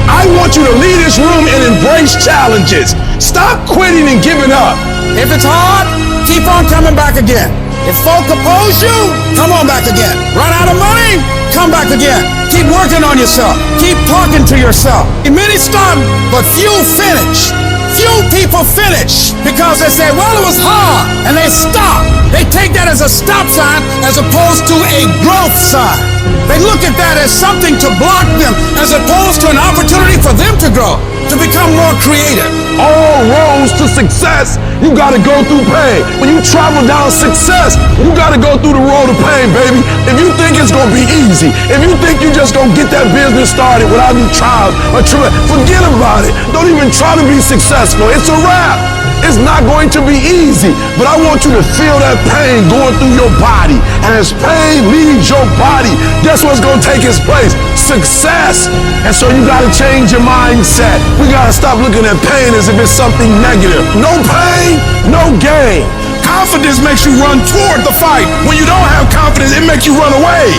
I want you to leave this room and embrace challenges. Stop quitting and giving up. If it's hard, keep on coming back again. If folk oppose you, come on back again. Run out of money? Come back again. Keep working on yourself. Keep talking to yourself. Many start, but few finish. Few people finish because they say, well, it was hard, and they stop. They take that as a stop sign as opposed to a growth sign. They look at that as something to block them as opposed to an opportunity for them to grow, to become more creative. All roads to success, you gotta go through pain. When you travel down success, you gotta go through the road of pain, baby. If you think it's gonna be easy, if you think you just gonna get that business started without any trials or forget about it. Don't even try to be successful. It's a wrap. It's not going to be easy, but I want you to feel that pain going through your body. And as pain leaves your body, guess what's going to take its place? Success. And so you got to change your mindset. We got to stop looking at pain as if it's something negative. No pain, no gain. Confidence makes you run toward the fight. When you don't have confidence, it makes you run away.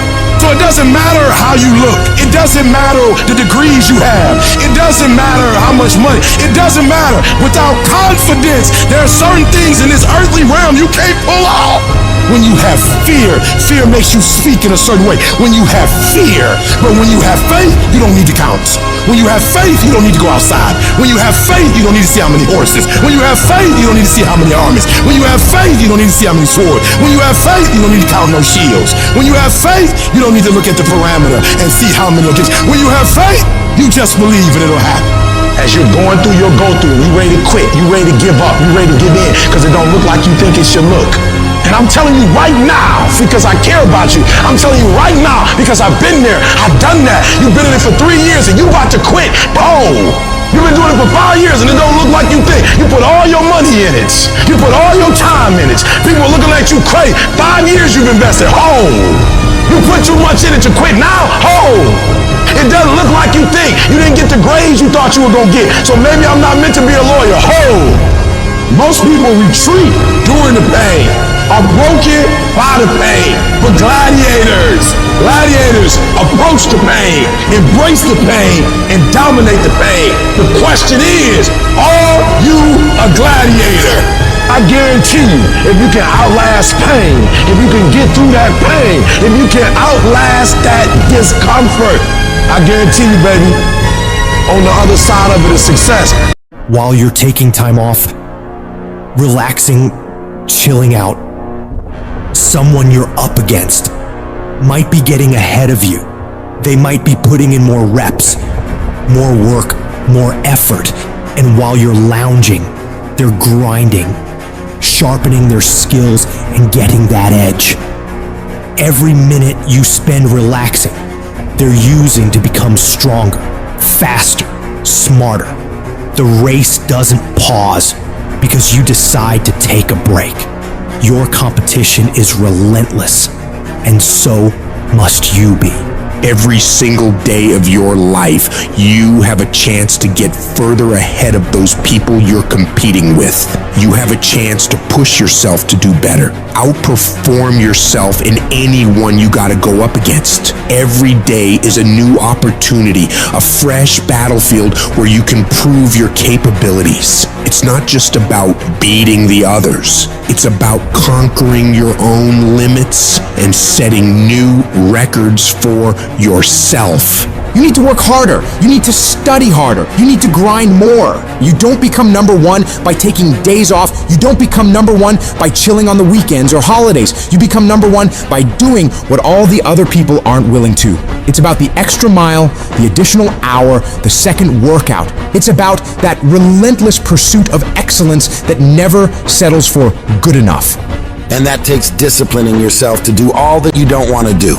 So it doesn't matter how you look. It doesn't matter the degrees you have. It doesn't matter how much money. It doesn't matter. Without confidence, there are certain things in this earthly realm you can't pull off. When you have fear, fear makes you speak in a certain way. When you have fear, but when you have faith, you don't need to count. When you have faith, you don't need to go outside. When you have faith, you don't need to see how many horses. When you have faith, you don't need to see how many armies. When you have faith, you don't need to see how many swords. When you have faith, you don't need to count no shields. When you have faith, you don't need to look at the parameter and see how many against. When you have faith, you just believe and it'll happen. As you're going through your go-through, you ready to quit, you ready to give up, you ready to give in, because it don't look like you think it should look. And I'm telling you right now, because I care about you. I'm telling you right now, because I've been there. I've done that. You've been in it for 3 years and you about to quit. Oh, you've been doing it for 5 years and it don't look like you think. You put all your money in it. You put all your time in it. People are looking at you crazy. 5 years you've invested. Oh, you put too much in it to quit now. Oh, it doesn't look like like you think. You didn't get the grades you thought you were gonna get. So maybe I'm not meant to be a lawyer. Ho! Most people retreat during the pain, are broken by the pain. But gladiators approach the pain, embrace the pain, and dominate the pain. The question is, are you a gladiator? I guarantee you, if you can outlast pain, if you can get through that pain, if you can outlast that discomfort, I guarantee you, baby, on the other side of it is success. While you're taking time off, relaxing, chilling out, someone you're up against might be getting ahead of you. They might be putting in more reps, more work, more effort. And while you're lounging, they're grinding, sharpening their skills and getting that edge. Every minute you spend relaxing, they're using to become stronger, faster, smarter. The race doesn't pause because you decide to take a break. Your competition is relentless, and so must you be. Every single day of your life, you have a chance to get further ahead of those people you're competing with. You have a chance to push yourself to do better, outperform yourself in anyone you gotta go up against. Every day is a new opportunity, a fresh battlefield where you can prove your capabilities. It's not just about beating the others. It's about conquering your own limits and setting new records for yourself. You need to work harder. You need to study harder. You need to grind more. You don't become number one by taking days off. You don't become number one by chilling on the weekends or holidays. You become number one by doing what all the other people aren't willing to. It's about the extra mile, the additional hour, the second workout. It's about that relentless pursuit of excellence that never settles for good enough. And that takes disciplining yourself to do all that you don't want to do,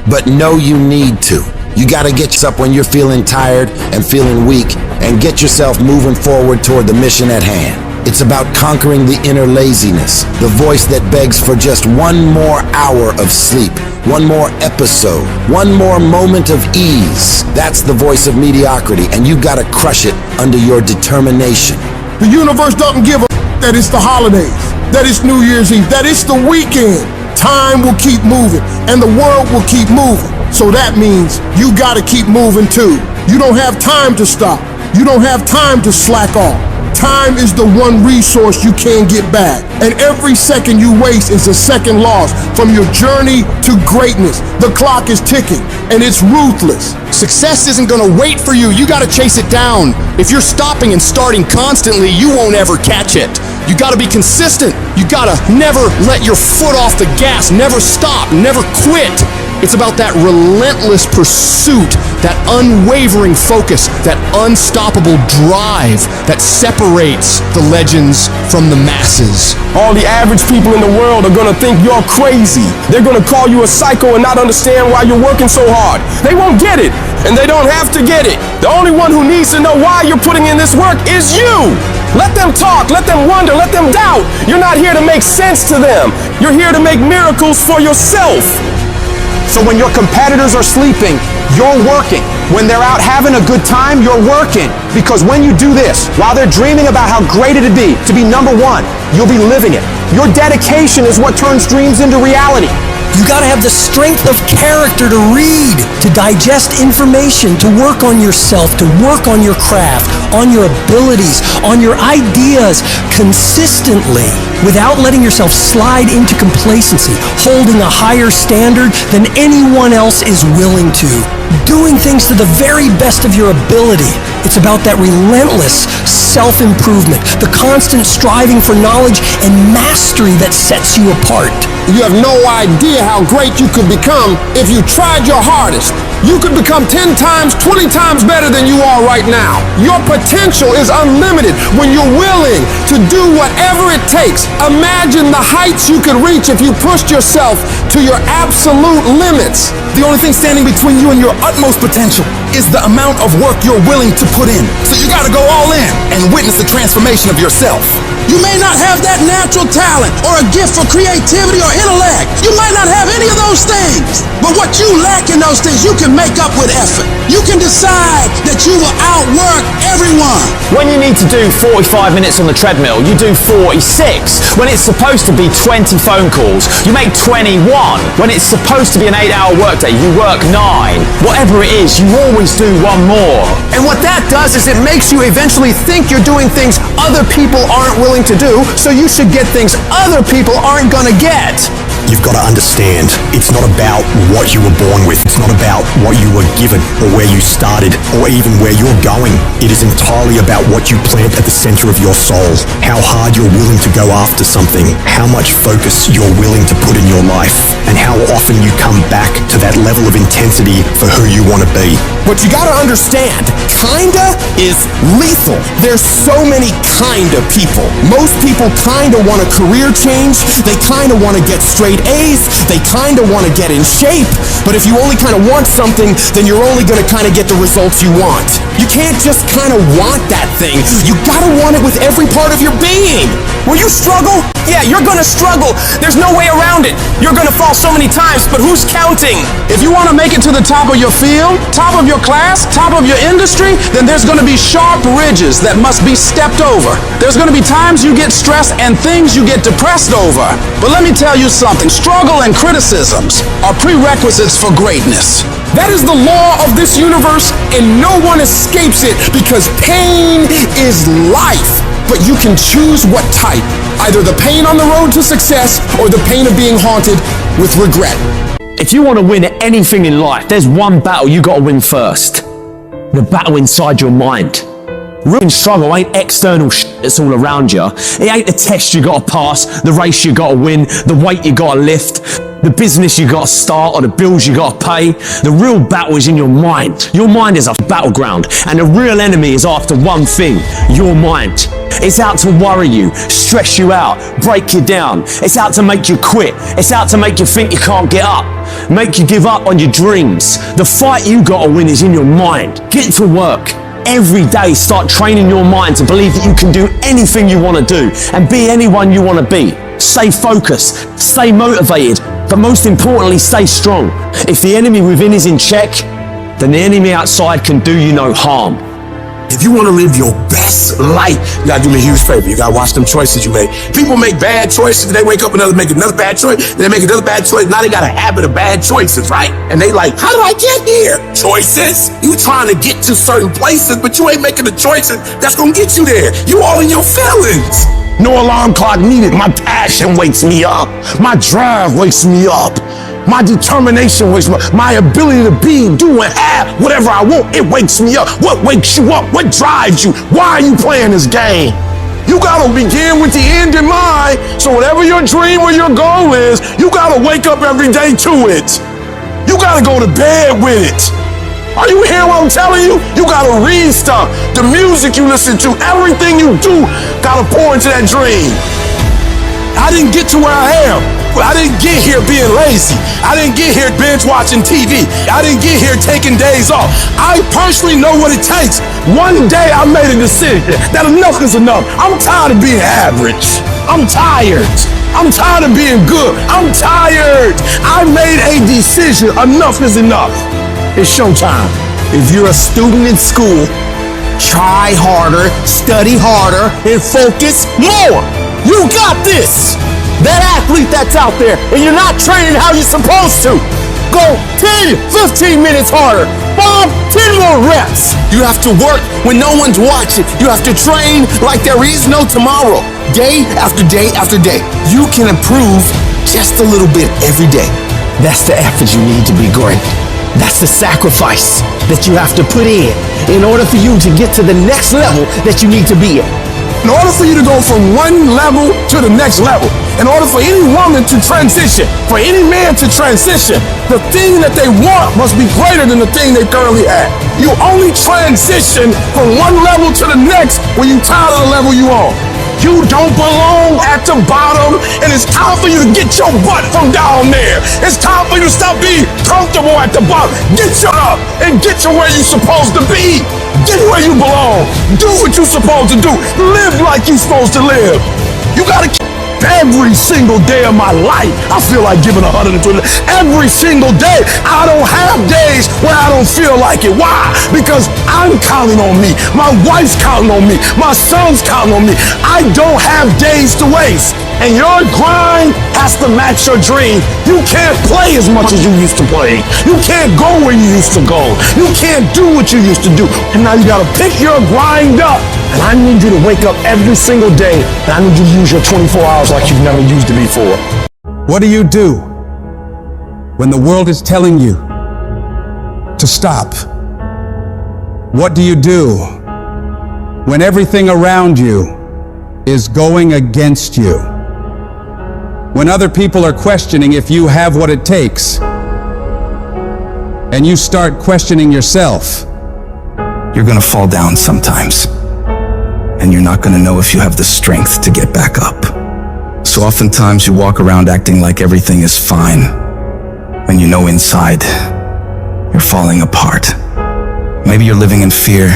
but know you need to. You gotta get yourself when you're feeling tired and feeling weak, and get yourself moving forward toward the mission at hand. It's about conquering the inner laziness, the voice that begs for just one more hour of sleep, one more episode, one more moment of ease. That's the voice of mediocrity, and you gotta crush it under your determination. The universe doesn't give a that it's the holidays, that it's New Year's Eve, that it's the weekend. Time will keep moving, and the world will keep moving. So that means you gotta keep moving too. You don't have time to stop. You don't have time to slack off. Time is the one resource you can't get back. And every second you waste is a second lost from your journey to greatness. The clock is ticking, and it's ruthless. Success isn't gonna wait for you. You gotta chase it down. If you're stopping and starting constantly, you won't ever catch it. You gotta be consistent. You gotta never let your foot off the gas, never stop, never quit. It's about that relentless pursuit, that unwavering focus, that unstoppable drive that separates the legends from the masses. All the average people in the world are gonna think you're crazy. They're gonna call you a psycho and not understand why you're working so hard. They won't get it, and they don't have to get it. The only one who needs to know why you're putting in this work is you. Let them talk, let them wonder, let them doubt. You're not here to make sense to them. You're here to make miracles for yourself. So when your competitors are sleeping, you're working. When they're out having a good time, you're working. Because when you do this, while they're dreaming about how great it'd be to be number one, you'll be living it. Your dedication is what turns dreams into reality. You gotta have the strength of character to read, to digest information, to work on yourself, to work on your craft, on your abilities, on your ideas consistently, without letting yourself slide into complacency, holding a higher standard than anyone else is willing to, doing things to the very best of your ability. It's about that relentless self-improvement, the constant striving for knowledge and mastery that sets you apart. You have no idea how great you could become if you tried your hardest. You could become 10 times, 20 times better than you are right now. Your potential is unlimited when you're willing to do whatever it takes. Imagine the heights you could reach if you pushed yourself to your absolute limits. The only thing standing between you and your utmost potential is the amount of work you're willing to put in. So you gotta go all in and witness the transformation of yourself. You may not have that natural talent or a gift for creativity or intellect. You might not have any of those things. But what you lack in those things, you can make up with effort. You can decide that you will outwork everyone. When you need to do 45 minutes on the treadmill, you do 46. When it's supposed to be 20 phone calls, you make 21. When it's supposed to be an 8-hour workday, you work 9. Whatever it is, you always do one more. And what that does is it makes you eventually think you're doing things other people aren't willing to do, so you should get things other people aren't gonna get. You've got to understand, it's not about what you were born with. It's not about what you were given or where you started or even where you're going. It is entirely about what you plant at the center of your soul, how hard you're willing to go after something, how much focus you're willing to put in your life, and how often you come back to that level of intensity for who you want to be. But you gotta understand, kinda is lethal. There's so many kinda people. Most people kinda want a career change, they kinda want to get straight A's, they kinda want to get in shape, but if you only kinda want something, then you're only gonna kinda get the results you want. You can't just kinda want that thing, you gotta want it with every part of your being. Will you struggle? Yeah, you're gonna struggle. There's no way around it. You're gonna fall so many times, but who's counting? If you want to make it to the top of your field, top of your class, top of your industry, then there's going to be sharp ridges that must be stepped over. There's going to be times you get stressed and things you get depressed over. But let me tell you something, struggle and criticisms are prerequisites for greatness. That is the law of this universe, and no one escapes it because pain is life. But you can choose what type, either the pain on the road to success or the pain of being haunted with regret. If you want to win at anything in life, there's one battle you got to win first. The battle inside your mind. Real struggle ain't external shit that's all around you. It ain't the test you got to pass, the race you got to win, the weight you got to lift, the business you got to start, or the bills you got to pay. The real battle is in your mind. Your mind is a battleground, and the real enemy is after one thing, your mind. It's out to worry you, stress you out, break you down. It's out to make you quit. It's out to make you think you can't get up, make you give up on your dreams. The fight you got to win is in your mind. Get to work. Every day start training your mind to believe that you can do anything you want to do and be anyone you want to be. Stay focused, stay motivated, but most importantly, stay strong. If the enemy within is in check, then the enemy outside can do you no harm. If you want to live your best life, you gotta do me a huge favor. You gotta watch them choices you make. People make bad choices, they wake up and make another bad choice, then they make another bad choice. Now they got a habit of bad choices, right? And they like, how did I get here? Choices. You trying to get to certain places, but you ain't making the choices that's gonna get you there. You all in your feelings. No alarm clock needed. My passion wakes me up. My drive wakes me up. My determination wakes me up. My ability to be, do, and have whatever I want, it wakes me up. What wakes you up? What drives you? Why are you playing this game? You gotta begin with the end in mind. So whatever your dream or your goal is, you gotta wake up every day to it. You gotta go to bed with it. Are you hearing what I'm telling you? You gotta read stuff. The music you listen to, everything you do, gotta pour into that dream. I didn't get to where I am. I didn't get here being lazy. I didn't get here binge watching TV. I didn't get here taking days off. I personally know what it takes. One day I made a decision that enough is enough. I'm tired of being average. I'm tired. I'm tired of being good. I'm tired. I made a decision. Enough is enough. It's showtime. If you're a student in school, try harder, study harder, and focus more. You got this. That athlete that's out there, and you're not training how you're supposed to. Go 10, 15 minutes harder. 5, 10 more reps. You have to work when no one's watching. You have to train like there is no tomorrow. Day after day after day. You can improve just a little bit every day. That's the effort you need to be great. That's the sacrifice that you have to put in order for you to get to the next level that you need to be in. In order for you to go from one level to the next level, in order for any woman to transition, for any man to transition, the thing that they want must be greater than the thing they currently have. You only transition from one level to the next when you're tired of the level you on. You don't belong at the bottom, and it's time for you to get your butt from down there. It's time for you to stop being comfortable at the bottom. Get your up and get to where you're supposed to be. Get where you belong. Do what you're supposed to do. Live like you're supposed to live. You gotta keep every single day of my life. I feel like giving 120. Every single day. I don't have days where I don't feel like it. Why? Because I'm counting on me. My wife's counting on me. My son's counting on me. I don't have days to waste. And your grind has to match your dream. You can't play as much as you used to play. You can't go where you used to go. You can't do what you used to do. And now you gotta pick your grind up. And I need you to wake up every single day, and I need you to use your 24 hours like you've never used it before. What do you do when the world is telling you to stop? What do you do when everything around you is going against you? When other people are questioning if you have what it takes, and you start questioning yourself, you're gonna fall down sometimes. And you're not gonna know if you have the strength to get back up. So oftentimes you walk around acting like everything is fine, when you know inside you're falling apart. Maybe you're living in fear,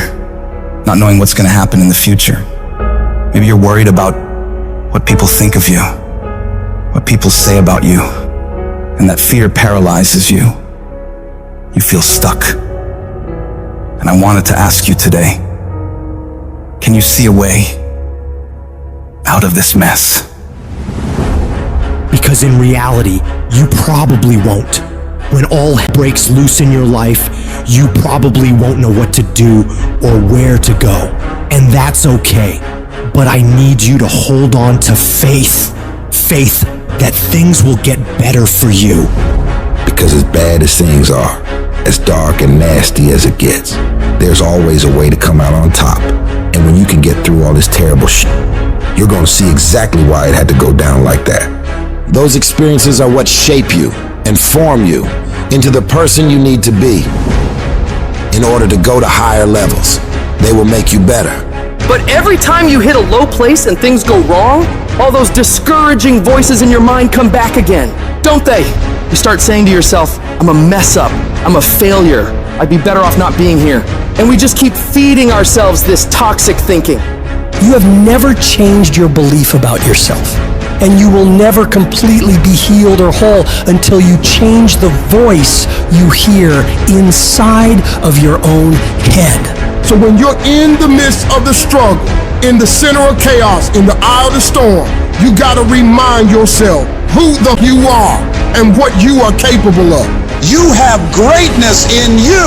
not knowing what's gonna happen in the future. Maybe you're worried about what people think of you, what people say about you, and that fear paralyzes you. You feel stuck. And I wanted to ask you today, can you see a way out of this mess? Because in reality, you probably won't. When all breaks loose in your life, you probably won't know what to do or where to go. And that's okay. But I need you to hold on to faith. Faith that things will get better for you. Because as bad as things are, as dark and nasty as it gets, there's always a way to come out on top. And when you can get through all this terrible shit, you're gonna see exactly why it had to go down like that. Those experiences are what shape you and form you into the person you need to be in order to go to higher levels. They will make you better. But every time you hit a low place and things go wrong, all those discouraging voices in your mind come back again, don't they? You start saying to yourself, I'm a mess up, I'm a failure, I'd be better off not being here. And we just keep feeding ourselves this toxic thinking. You have never changed your belief about yourself. And you will never completely be healed or whole until you change the voice you hear inside of your own head. So when you're in the midst of the struggle, in the center of chaos, in the eye of the storm, you gotta remind yourself who you are and what you are capable of. You have greatness in you.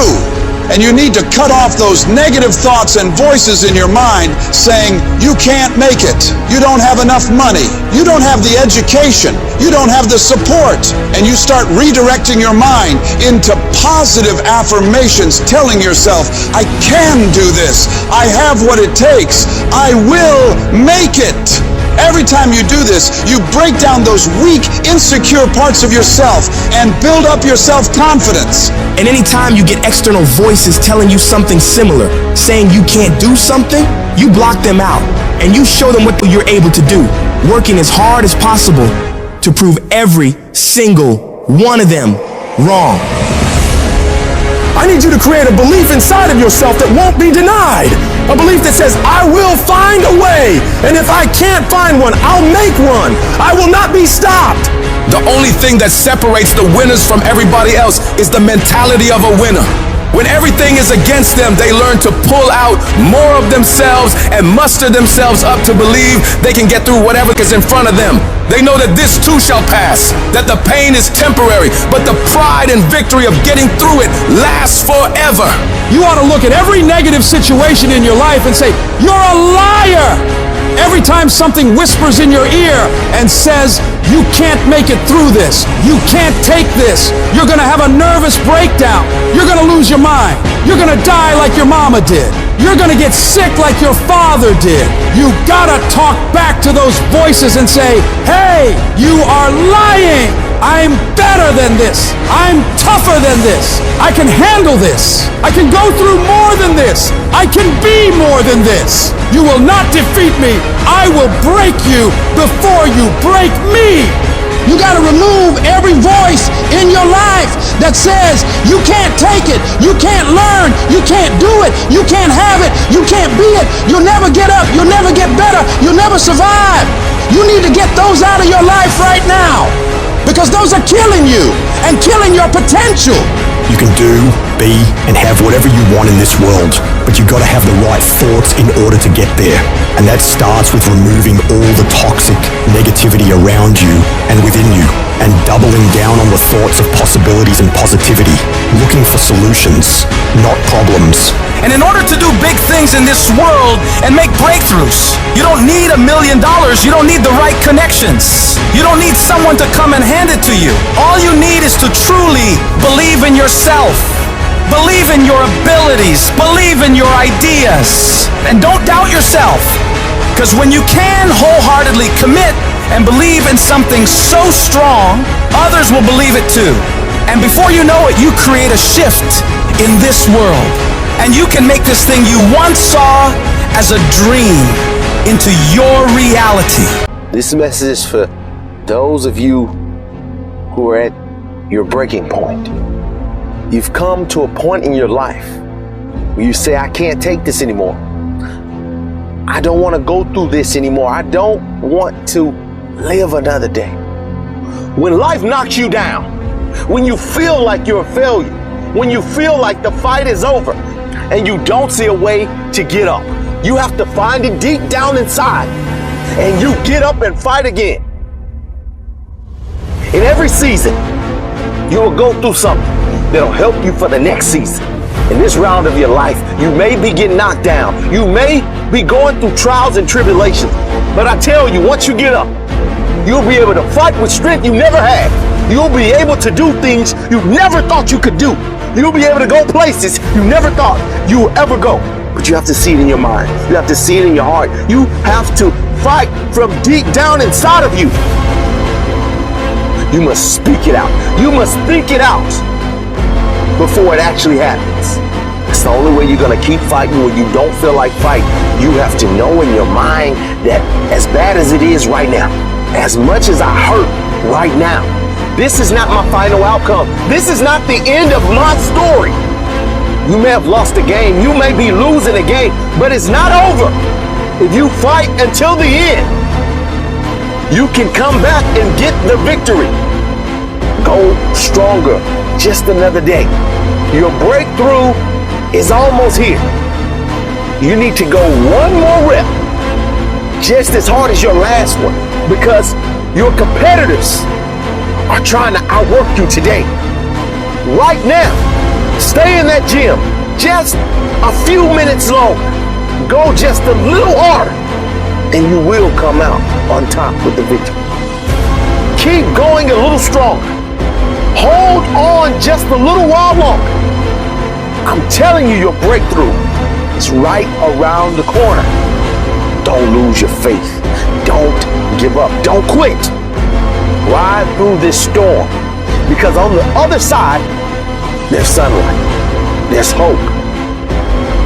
And you need to cut off those negative thoughts and voices in your mind saying, you can't make it. You don't have enough money. You don't have the education. You don't have the support. And you start redirecting your mind into positive affirmations, telling yourself, I can do this. I have what it takes. I will make it. Every time you do this, you break down those weak, insecure parts of yourself and build up your self-confidence. And anytime you get external voices telling you something similar, saying you can't do something, you block them out and you show them what you're able to do, working as hard as possible to prove every single one of them wrong. I need you to create a belief inside of yourself that won't be denied. A belief that says, I will find a way. And if I can't find one, I'll make one. I will not be stopped. The only thing that separates the winners from everybody else is the mentality of a winner. When everything is against them, they learn to pull out more of themselves and muster themselves up to believe they can get through whatever is in front of them. They know that this too shall pass, that the pain is temporary, but the pride and victory of getting through it lasts forever. You ought to look at every negative situation in your life and say, you're a liar! Every time something whispers in your ear and says, you can't make it through this, you can't take this, you're gonna have a nervous breakdown, you're gonna lose your mind, you're gonna die like your mama did, you're gonna get sick like your father did. You gotta talk back to those voices and say, hey, you are lying! I'm better than this. I'm tougher than this. I can handle this. I can go through more than this. I can be more than this. You will not defeat me. I will break you before you break me. You got to remove every voice in your life that says you can't take it, you can't learn, you can't do it, you can't have it, you can't be it, you'll never get up, you'll never get better, you'll never survive. You need to get those out of your life right now because those are killing you and killing your potential. You can do, be, and have whatever you want in this world, but you gotta have the right thoughts in order to get there. And that starts with removing all the toxic negativity around you and within you, and doubling down on the thoughts of possibilities and positivity, looking for solutions, not problems. And in order to do big things in this world and make breakthroughs, you don't need $1 million, you don't need the right connections. You don't need someone to come and hand it to you. All you need is to truly believe in yourself. Believe in your abilities, believe in your ideas, and don't doubt yourself. Because when you can wholeheartedly commit and believe in something so strong, others will believe it too. And before you know it, you create a shift in this world. And you can make this thing you once saw as a dream into your reality. This message is for those of you who are at your breaking point. You've come to a point in your life where you say, I can't take this anymore. I don't want to go through this anymore. I don't want to live another day. When life knocks you down, when you feel like you're a failure, when you feel like the fight is over and you don't see a way to get up, you have to find it deep down inside and you get up and fight again. In every season, you will go through something that'll help you for the next season. In this round of your life, you may be getting knocked down. You may be going through trials and tribulations. But I tell you, once you get up, you'll be able to fight with strength you never had. You'll be able to do things you never thought you could do. You'll be able to go places you never thought you would ever go. But you have to see it in your mind. You have to see it in your heart. You have to fight from deep down inside of you. You must speak it out. You must think it out before it actually happens. It's the only way you're gonna keep fighting when you don't feel like fighting. You have to know in your mind that as bad as it is right now, as much as I hurt right now, this is not my final outcome. This is not the end of my story. You may have lost a game, you may be losing a game, but it's not over. If you fight until the end, you can come back and get the victory. Go stronger, just another day. Your breakthrough is almost here. You need to go one more rep, just as hard as your last one, because your competitors are trying to outwork you today. Right now, stay in that gym just a few minutes longer. Go just a little harder, and you will come out on top with the victory. Keep going a little stronger. Hold on just a little while longer. I'm telling you, your breakthrough is right around the corner. Don't lose your faith. Don't give up. Don't quit. Ride through this storm, because on the other side, there's sunlight. There's hope.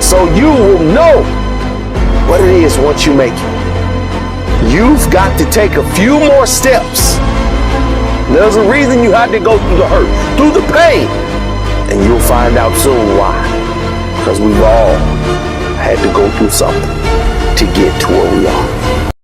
So you will know what it is once you make it. You've got to take a few more steps. There's a reason you had to go through the hurt, through the pain, and you'll find out soon why. Because we've all had to go through something to get to where we are.